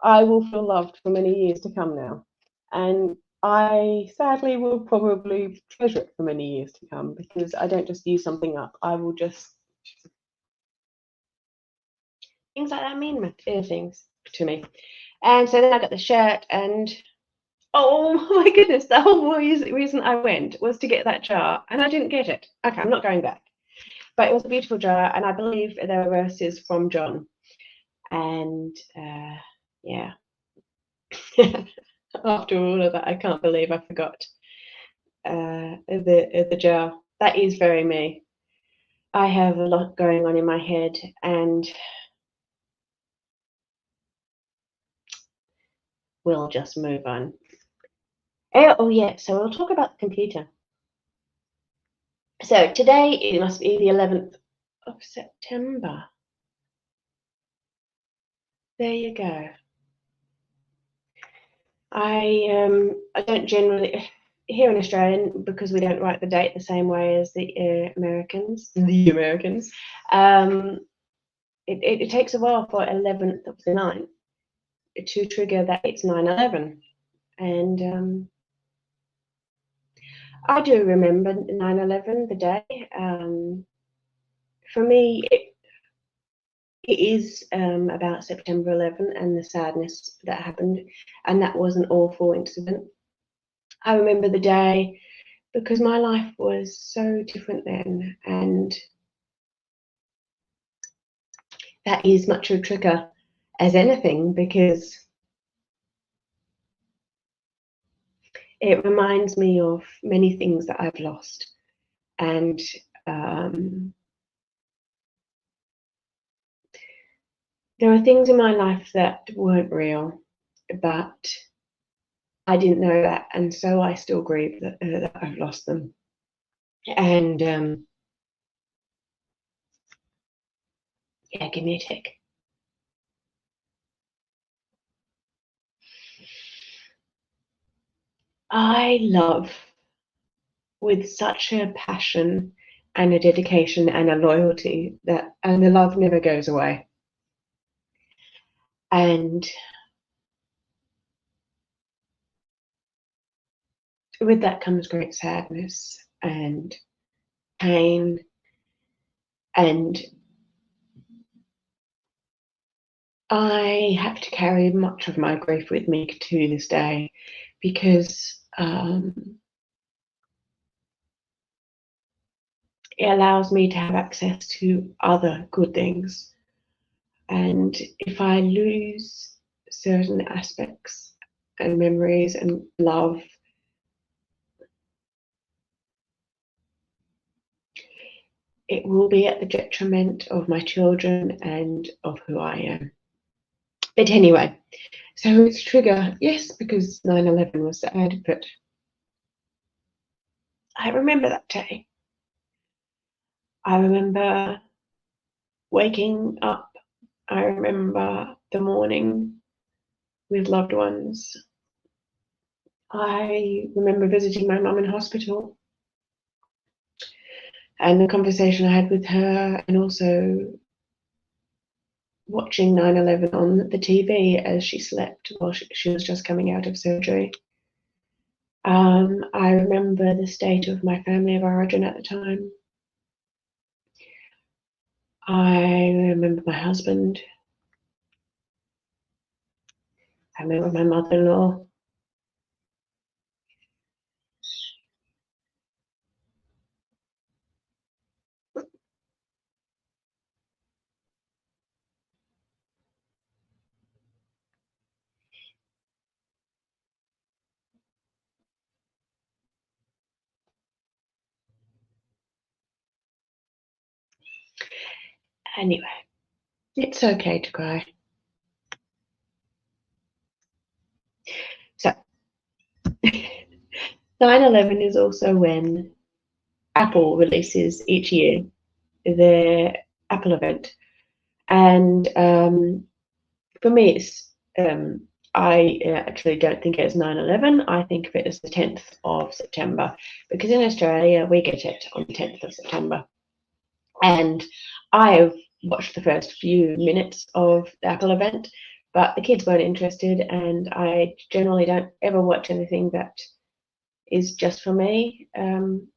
I will feel loved for many years to come now, and I sadly will probably treasure it for many years to come, because I don't just use something up. I will just things like that mean things to me. And so then I got the shirt, and Oh my goodness, the whole reason I went was to get that jar, and I didn't get it. Okay, I'm not going back. But it was a beautiful jar, and I believe there were verses from John. And yeah, after all of that, I can't believe I forgot the jar. That is very me. I have a lot going on in my head, and we'll just move on. Oh yeah, so we'll talk about the computer. So today it must be the 11th of September. There you go. I don't generally here in Australia, because we don't write the date the same way as the Americans. The Americans. It takes a while for 11th of the 9th to trigger that it's 9/11, and I do remember 9/11, the day. For me, it is about September 11 and the sadness that happened, and that was an awful incident. I remember the day because my life was so different then, and that is much of a trigger as anything, because it reminds me of many things that I've lost, and um, there are things in my life that weren't real, but I didn't know that, and so I still grieve that I've lost them. And yeah, give me a tick. I love with such a passion and a dedication and a loyalty that, and the love never goes away. And with that comes great sadness and pain, and I have to carry much of my grief with me to this day, because it allows me to have access to other good things. And if I lose certain aspects and memories and love, it will be at the detriment of my children and of who I am. But anyway, so it's trigger, yes, because 9/11 was sad, but I remember that day. I remember waking up. I remember the morning with loved ones. I remember visiting my mum in hospital and the conversation I had with her, and also watching 9/11 on the TV as she slept while she was just coming out of surgery. I remember the state of my family of origin at the time. I remember my husband. I remember my mother-in-law. Anyway, it's okay to cry. So, 9/11 is also when Apple releases each year their Apple event. And for me, I actually don't think it's 9/11. I think of it as the 10th of September, because in Australia we get it on the 10th of September. And I have watched the first few minutes of the Apple event, but the kids weren't interested, and I generally don't ever watch anything that is just for me,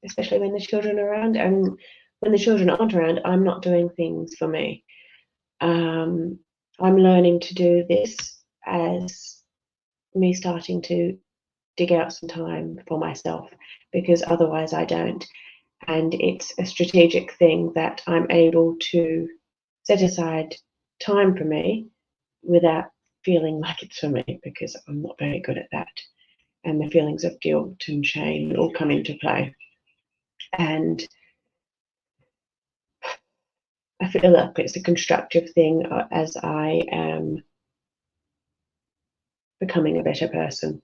especially when the children are around. And when the children aren't around, I'm not doing things for me. I'm learning to do this as me starting to dig out some time for myself, because otherwise I don't. And it's a strategic thing that I'm able to set aside time for me without feeling like it's for me, because I'm not very good at that. And the feelings of guilt and shame all come into play. And I feel like it's a constructive thing as I am becoming a better person.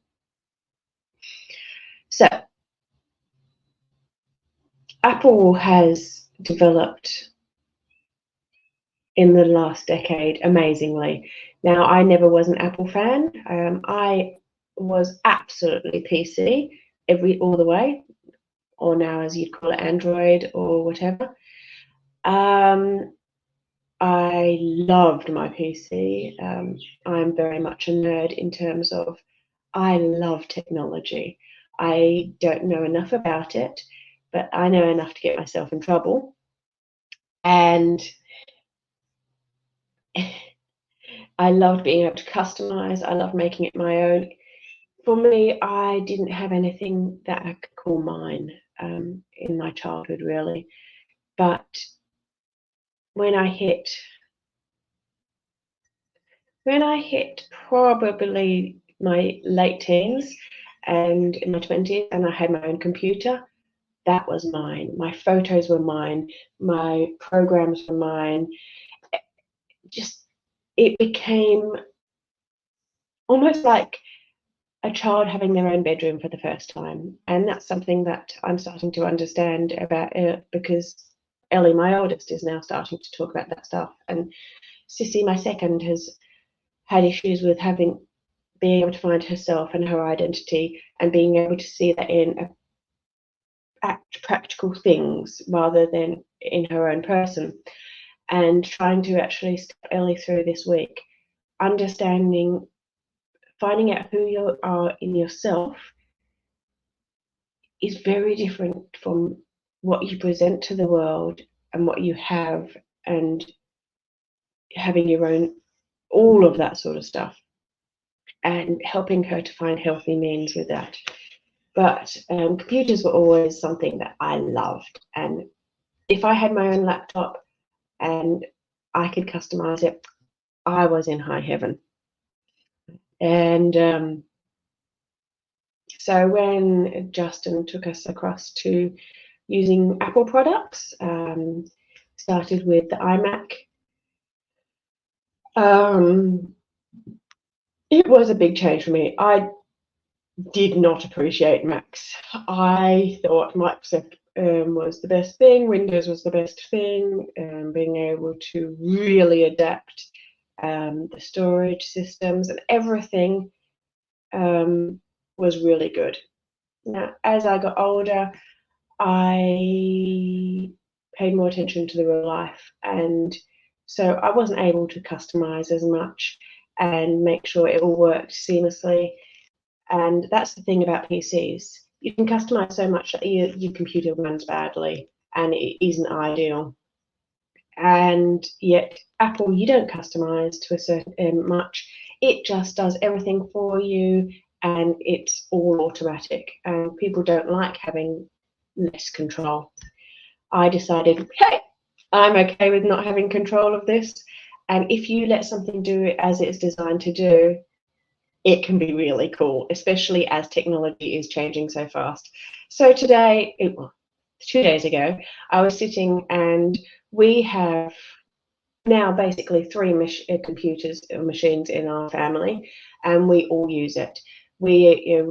So, Apple has developed in the last decade amazingly. Now, I never was an Apple fan. I was absolutely PC all the way, or now as you'd call it, Android or whatever. I loved my PC. I'm very much a nerd in terms of I love technology. I don't know enough about it, but I know enough to get myself in trouble. And I loved being able to customize. I loved making it my own. For me, I didn't have anything that I could call mine in my childhood, really. But when I hit probably my late teens and in my 20s, and I had my own computer, that was mine. My photos were mine. My programs were mine. Just, it became almost like a child having their own bedroom for the first time. And that's something that I'm starting to understand about it, because Ellie, my oldest, is now starting to talk about that stuff. And Sissy, my second, has had issues with being able to find herself and her identity, and being able to see that in practical things rather than in her own person. And trying to actually step Ellie through this week, understanding, finding out who you are in yourself is very different from what you present to the world and what you have, and having your own, all of that sort of stuff, and helping her to find healthy means with that. But computers were always something that I loved. And if I had my own laptop and I could customize it, I was in high heaven. And so when Justin took us across to using Apple products, started with the iMac. It was a big change for me. I did not appreciate Macs. I thought Microsoft was the best thing, Windows was the best thing, being able to really adapt the storage systems and everything was really good. Now, as I got older, I paid more attention to the real life, and so I wasn't able to customize as much and make sure it all worked seamlessly. And that's the thing about PCs. You can customize so much that your computer runs badly and it isn't ideal. And yet, Apple, you don't customize to a certain much. It just does everything for you, and it's all automatic. And people don't like having less control. I decided, hey, I'm okay with not having control of this. And if you let something do it as it's designed to do, it can be really cool, especially as technology is changing so fast. So today, 2 days ago, I was sitting, and we have now basically three computers or machines in our family, and we all use it. We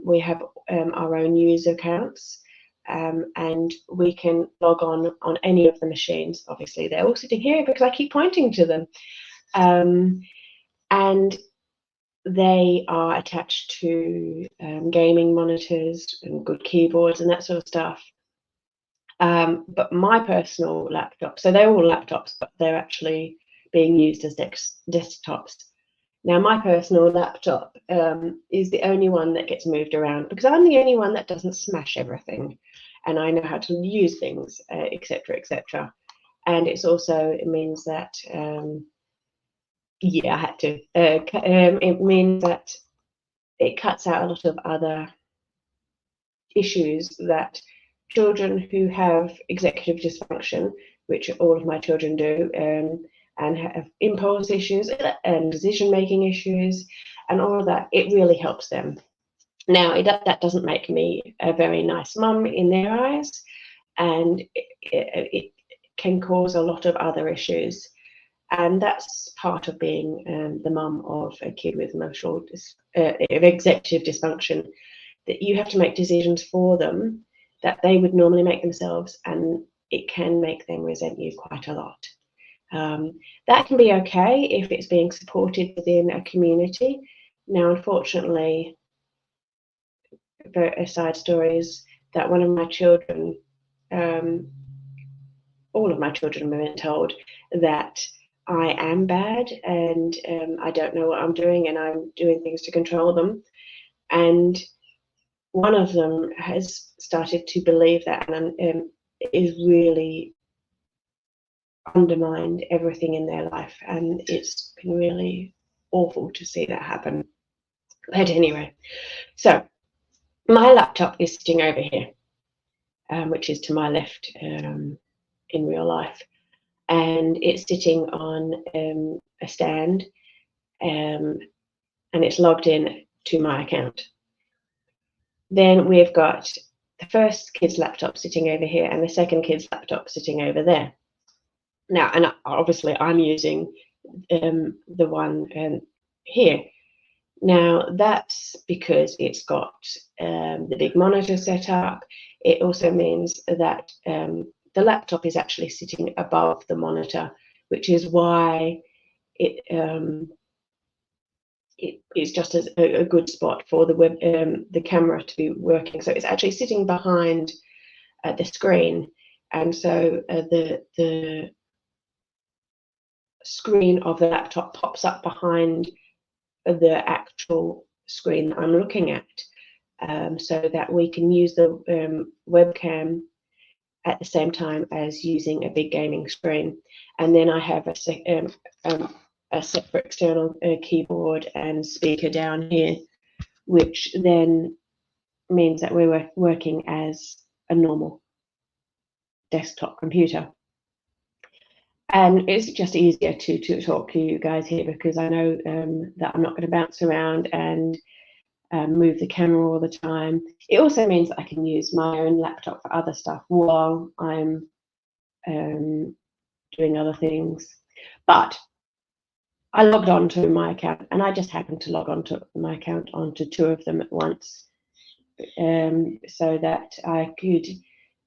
we have our own user accounts, and we can log on any of the machines. Obviously, they're all sitting here because I keep pointing to them. And they are attached to gaming monitors and good keyboards and that sort of stuff. But my personal laptop, so they're all laptops, but they're actually being used as desktops. Now, my personal laptop is the only one that gets moved around, because I'm the only one that doesn't smash everything, and I know how to use things, etc., etc. And it means that yeah, I had to. It means that it cuts out a lot of other issues that children who have executive dysfunction, which all of my children do, and have impulse issues and decision-making issues and all of that, it really helps them. Now, that doesn't make me a very nice mum in their eyes, and it can cause a lot of other issues. And that's part of being the mum of a kid with executive dysfunction, that you have to make decisions for them that they would normally make themselves, and it can make them resent you quite a lot. That can be okay if it's being supported within a community. Now, unfortunately, a side story is that one of my children, all of my children have been told that I am bad and I don't know what I'm doing and I'm doing things to control them. And one of them has started to believe that and is really undermined everything in their life. And it's been really awful to see that happen. But anyway, so my laptop is sitting over here, which is to my left in real life. And it's sitting on a stand and it's logged in to my account. Then we've got the first kid's laptop sitting over here and the second kid's laptop sitting over there. Now, and obviously I'm using the one here. Now, that's because it's got the big monitor set up. It also means that the laptop is actually sitting above the monitor, which is why it is just a good spot for the camera to be working. So it's actually sitting behind the screen, and so the screen of the laptop pops up behind the actual screen that I'm looking at, so that we can use the webcam at the same time as using a big gaming screen. And then I have a separate external keyboard and speaker down here, which then means that we're working as a normal desktop computer. And it's just easier to talk to you guys here because I know that I'm not going to bounce around and move the camera all the time. It also means that I can use my own laptop for other stuff while I'm doing other things. But I logged on to my account, and I just happened to log on to my account onto two of them at once, so that I could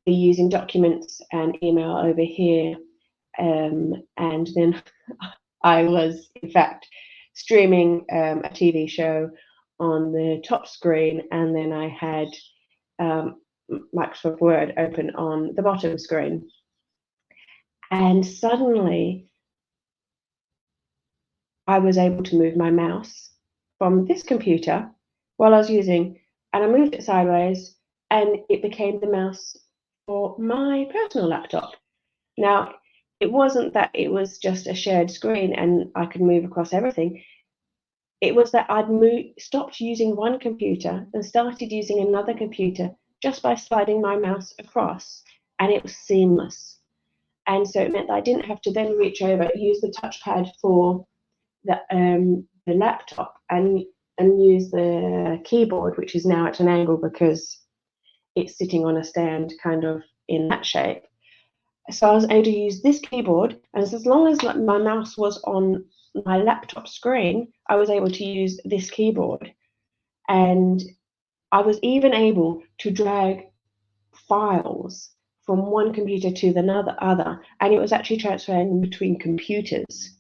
be using documents and email over here. And then I was, in fact, streaming a TV show on the top screen, and then I had Microsoft Word open on the bottom screen. And suddenly I was able to move my mouse from this computer while I was using, and I moved it sideways, and it became the mouse for my personal laptop. Now, it wasn't that it was just a shared screen and I could move across everything. It was that I'd stopped using one computer and started using another computer just by sliding my mouse across, and it was seamless. And so it meant that I didn't have to then reach over, use the touchpad for the laptop and use the keyboard, which is now at an angle because it's sitting on a stand kind of in that shape. So I was able to use this keyboard, and as long as my mouse was on my laptop screen, I was able to use this keyboard. And I was even able to drag files from one computer to the other, and it was actually transferring between computers.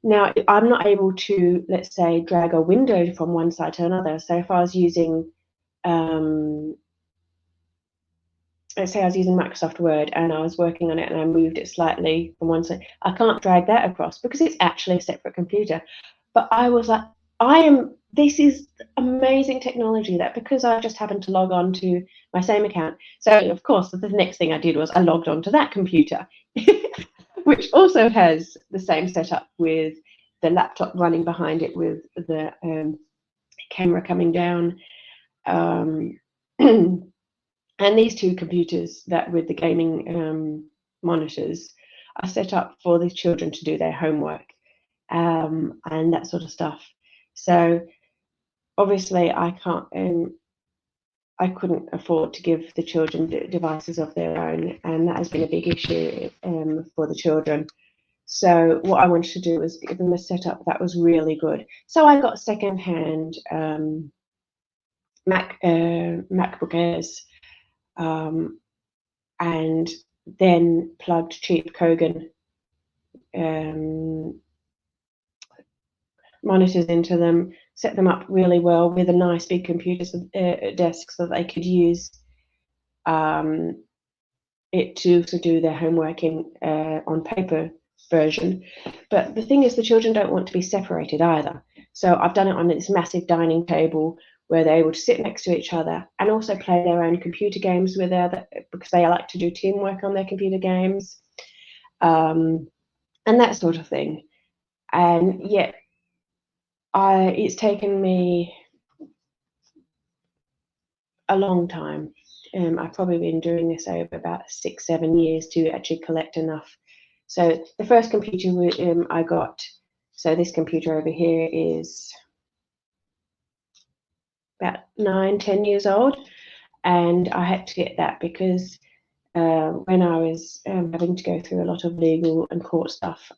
Now, I'm not able to, let's say, drag a window from one side to another. So if I was using let's say I was using Microsoft Word and I was working on it and I moved it slightly from one side, I can't drag that across because it's actually a separate computer. But I was like, this is amazing technology that because I just happened to log on to my same account. So of course, the next thing I did was I logged on to that computer, which also has the same setup with the laptop running behind it with the camera coming down. And these two computers that with the gaming monitors are set up for the children to do their homework and that sort of stuff. So obviously I couldn't afford to give the children devices of their own, and that has been a big issue for the children. So what I wanted to do was give them a setup that was really good. So I got secondhand MacBook Airs, and then plugged cheap Kogan monitors into them, set them up really well with a nice big computer desk so that they could use it to do their homework in on paper version. But the thing is, the children don't want to be separated either. So I've done it on this massive dining table where they're able to sit next to each other and also play their own computer games with because they like to do teamwork on their computer games, and that sort of thing. And yet it's taken me a long time. I've probably been doing this over about 6-7 years to actually collect enough. So the first computer I got, so this computer over here is about 9-10 years old, and I had to get that because when I was having to go through a lot of legal and court stuff,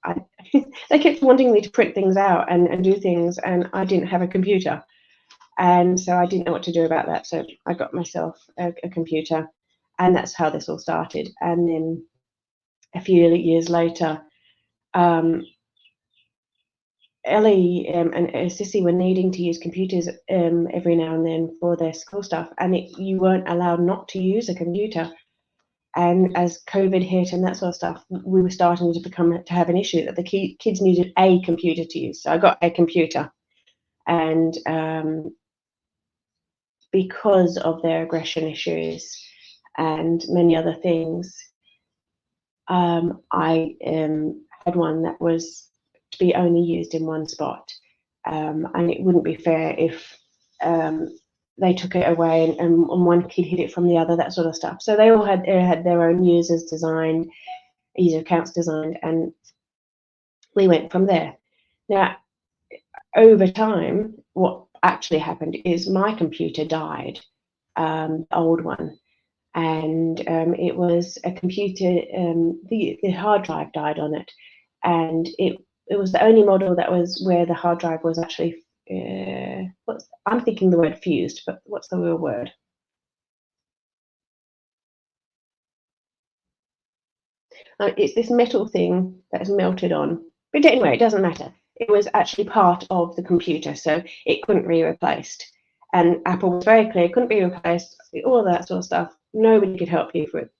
they kept wanting me to print things out and do things, and I didn't have a computer. And so I didn't know what to do about that. So I got myself a computer, and that's how this all started. And then a few years later, Ellie and Sissy were needing to use computers every now and then for their school stuff, and you weren't allowed not to use a computer. And as COVID hit and that sort of stuff, we were starting to have an issue that the kids needed a computer to use. So I got a computer, and because of their aggression issues and many other things, I had one that was to be only used in one spot, and it wouldn't be fair if they took it away and one kid hid it from the other, that sort of stuff. So they all had their own user accounts designed, and we went from there. Now, over time, what actually happened is my computer died, the old one, and it was a computer. The hard drive died on it, and it was the only model that was where the hard drive was actually. I'm thinking the word fused, but what's the real word? It's this metal thing that's melted on. But anyway, it doesn't matter. It was actually part of the computer, so it couldn't be replaced. And Apple was very clear, couldn't be replaced, all that sort of stuff. Nobody could help you for it.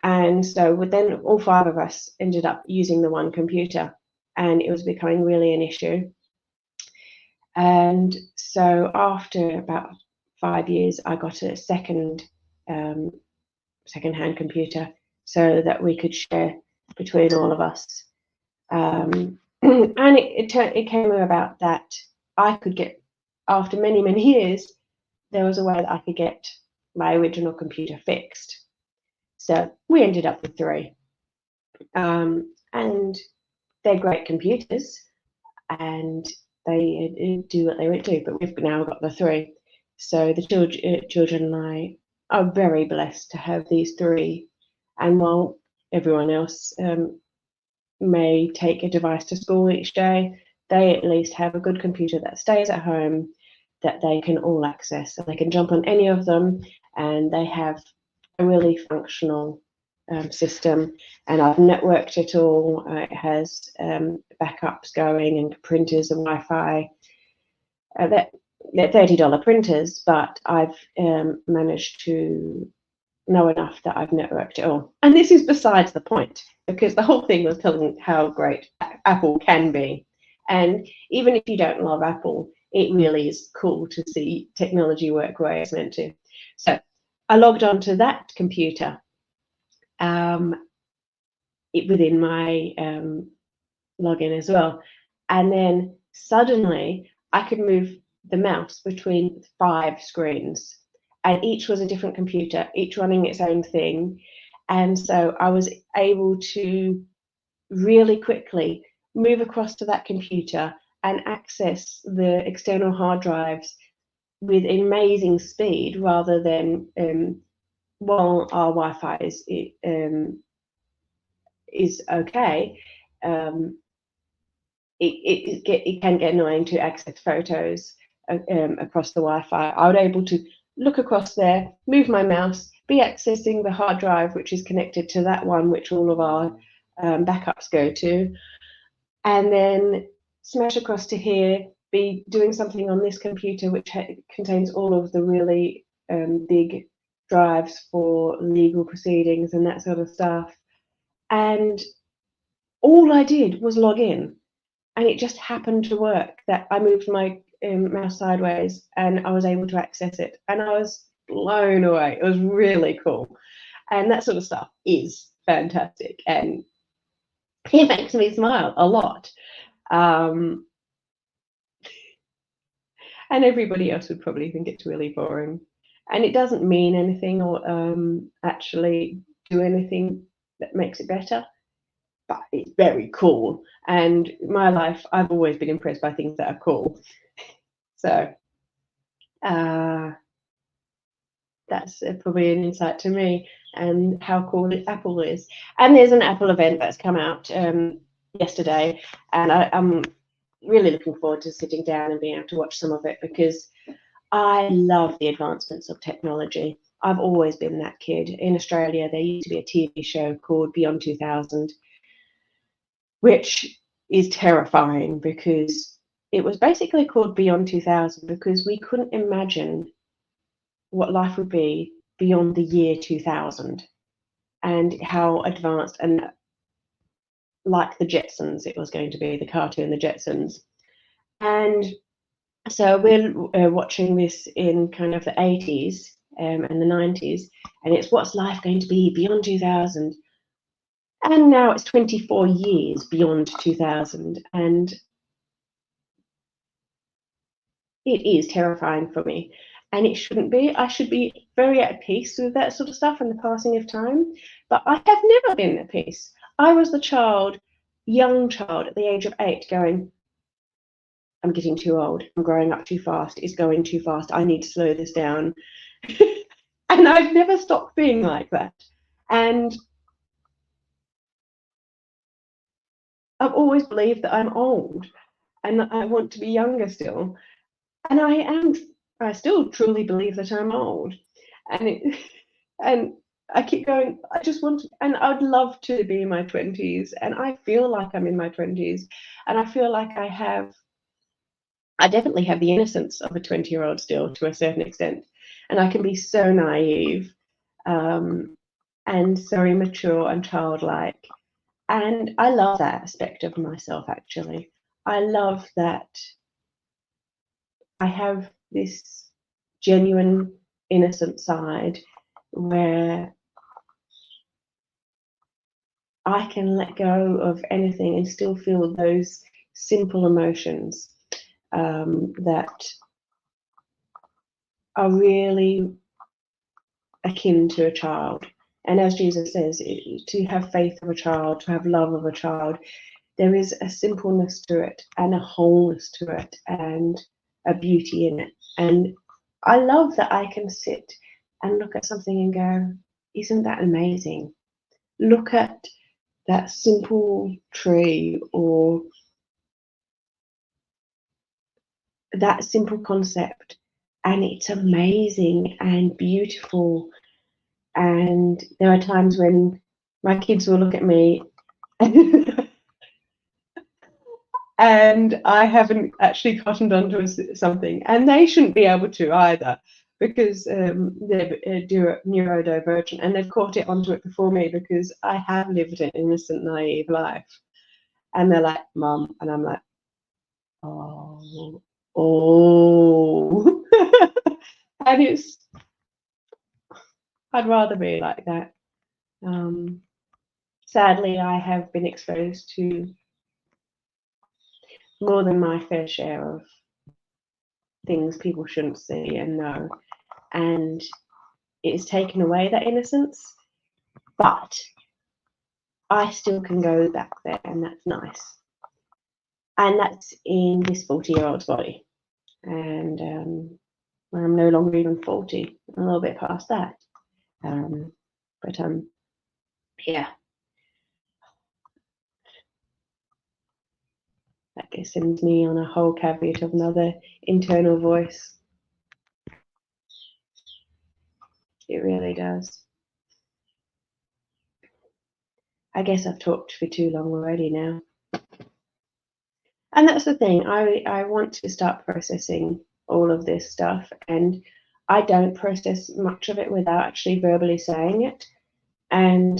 And so then all 5 of us ended up using the one computer, and it was becoming really an issue. And so after about 5 years, I got a second-hand computer so that we could share between all of us. And it came about that I could get, after many, many years, there was a way that I could get my original computer fixed. So we ended up with 3. And they're great computers, and they do what they would do, but we've now got the 3. So the children and I are very blessed to have these 3. And while everyone else may take a device to school each day, they at least have a good computer that stays at home that they can all access. So they can jump on any of them, and they have a really functional system. And I've networked it all. It has backups going and printers and Wi-Fi. They're $30 printers, but I've managed to know enough that I've networked it all. And this is besides the point, because the whole thing was telling how great Apple can be. And even if you don't love Apple, it really is cool to see technology work where it's meant to. So I logged onto that computer within my login as well. And then suddenly I could move the mouse between 5 screens, and each was a different computer, each running its own thing. And so I was able to really quickly move across to that computer and access the external hard drives with amazing speed, rather than while our Wi-Fi is okay, it can get annoying to access photos across the Wi-Fi. I was able to look across there, move my mouse, be accessing the hard drive, which is connected to that one, which all of our backups go to, and then smash across to here, be doing something on this computer, which contains all of the really big drives for legal proceedings and that sort of stuff. And all I did was log in, and it just happened to work that I moved my mouse sideways and I was able to access it, and I was blown away. It was really cool, and that sort of stuff is fantastic, and it makes me smile a lot. And everybody else would probably think it's really boring, and it doesn't mean anything or actually do anything that makes it better, but it's very cool. And in my life, I've always been impressed by things that are cool. So that's probably an insight to me and how cool Apple is. And there's an Apple event that's come out yesterday, and I'm really looking forward to sitting down and being able to watch some of it, because I love the advancements of technology. I've always been that kid. In Australia, there used to be a TV show called Beyond 2000, which is terrifying, because it was basically called Beyond 2000 because we couldn't imagine what life would be beyond the year 2000, and how advanced, and like the Jetsons, it was going to be the cartoon, the Jetsons. And so we're watching this in kind of the 80s and the 90s, and it's what's life going to be beyond 2000. And now it's 24 years beyond 2000, and it is terrifying for me. And it shouldn't be. I should be very at peace with that sort of stuff and the passing of time. But I have never been at peace. I was the child, young child at the age of 8, going, I'm getting too old. I'm growing up too fast. It's going too fast. I need to slow this down. And I've never stopped being like that. And I've always believed that I'm old and I want to be younger still. And I still truly believe that I'm old. And I keep going, I just want to, and I'd love to be in my 20s. And I feel like I'm in my 20s. And I feel like I definitely have the innocence of a 20-year-old still, to a certain extent. And I can be so naive and so immature and childlike. And I love that aspect of myself, actually. I love that I have this genuine, innocent side where I can let go of anything and still feel those simple emotions that are really akin to a child. And as Jesus says, to have faith of a child, to have love of a child, there is a simpleness to it and a wholeness to it and a beauty in it. And I love that I can sit and look at something and go, isn't that amazing? Look at that simple tree, or that simple concept, and it's amazing and beautiful. And there are times when my kids will look at me and I haven't actually cottoned onto something, and they shouldn't be able to either, because they're neurodivergent, and they've caught it onto it before me, because I have lived an innocent, naive life. And they're like, Mum, and I'm like, oh. And I'd rather be like that. Sadly, I have been exposed to more than my fair share of things people shouldn't see and know. And it has taken away that innocence, but I still can go back there, and that's nice. And that's in this 40-year-old's body. And I'm no longer even 40, I'm a little bit past that. But yeah, that sends me on a whole caveat of another internal voice. It really does. I guess I've talked for too long already now. And that's the thing, I want to start processing all of this stuff, and I don't process much of it without actually verbally saying it. And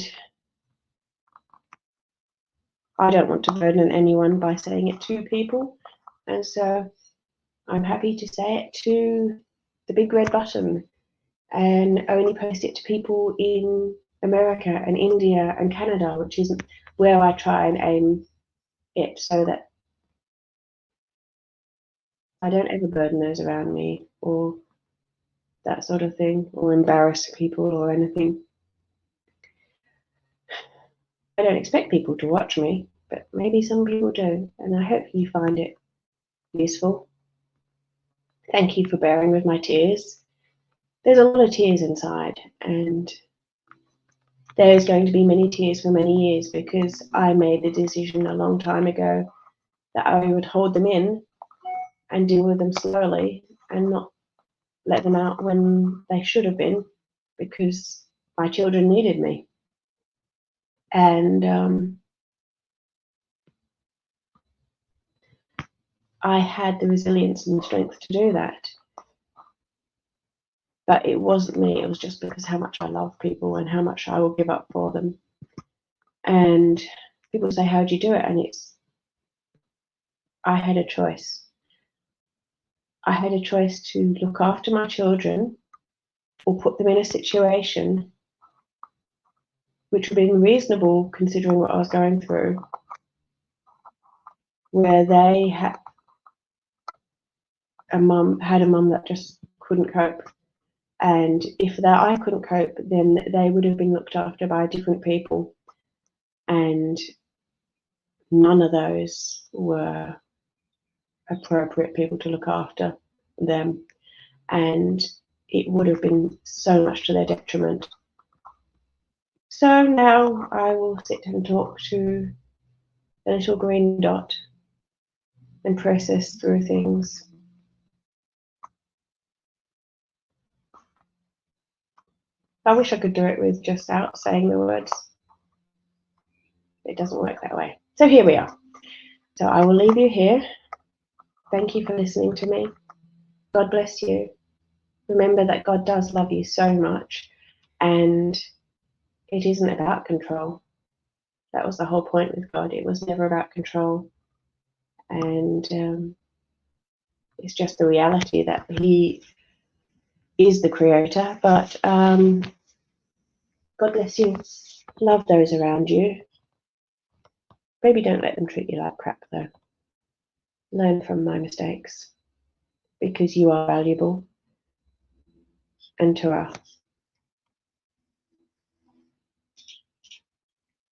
I don't want to burden anyone by saying it to people. And so I'm happy to say it to the big red button and only post it to people in America and India and Canada, which is where I try and aim it, so that I don't ever burden those around me or that sort of thing, or embarrass people or anything. I don't expect people to watch me, but maybe some people do, and I hope you find it useful. Thank you for bearing with my tears. There's a lot of tears inside, and there's going to be many tears for many years, because I made the decision a long time ago that I would hold them in and deal with them slowly and not let them out when they should have been, because my children needed me. And I had the resilience and the strength to do that. But it wasn't me, it was just because how much I love people and how much I will give up for them. And people say, how'd you do it? And I had a choice. I had a choice to look after my children or put them in a situation which would be reasonable considering what I was going through, where they had a mum that just couldn't cope. And if I couldn't cope, then they would have been looked after by different people. And none of those were appropriate people to look after them. And it would have been so much to their detriment. So now I will sit and talk to the little green dot and process through things. I wish I could do it with just out saying the words. It doesn't work that way. So here we are. So I will leave you here. Thank you for listening to me. God bless you. Remember that God does love you so much, and it isn't about control. That was the whole point with God. It was never about control. And it's just the reality that He is the creator. But God bless you. Love those around you. Maybe don't let them treat you like crap, though. Learn from my mistakes, because you are valuable. And ta-ra.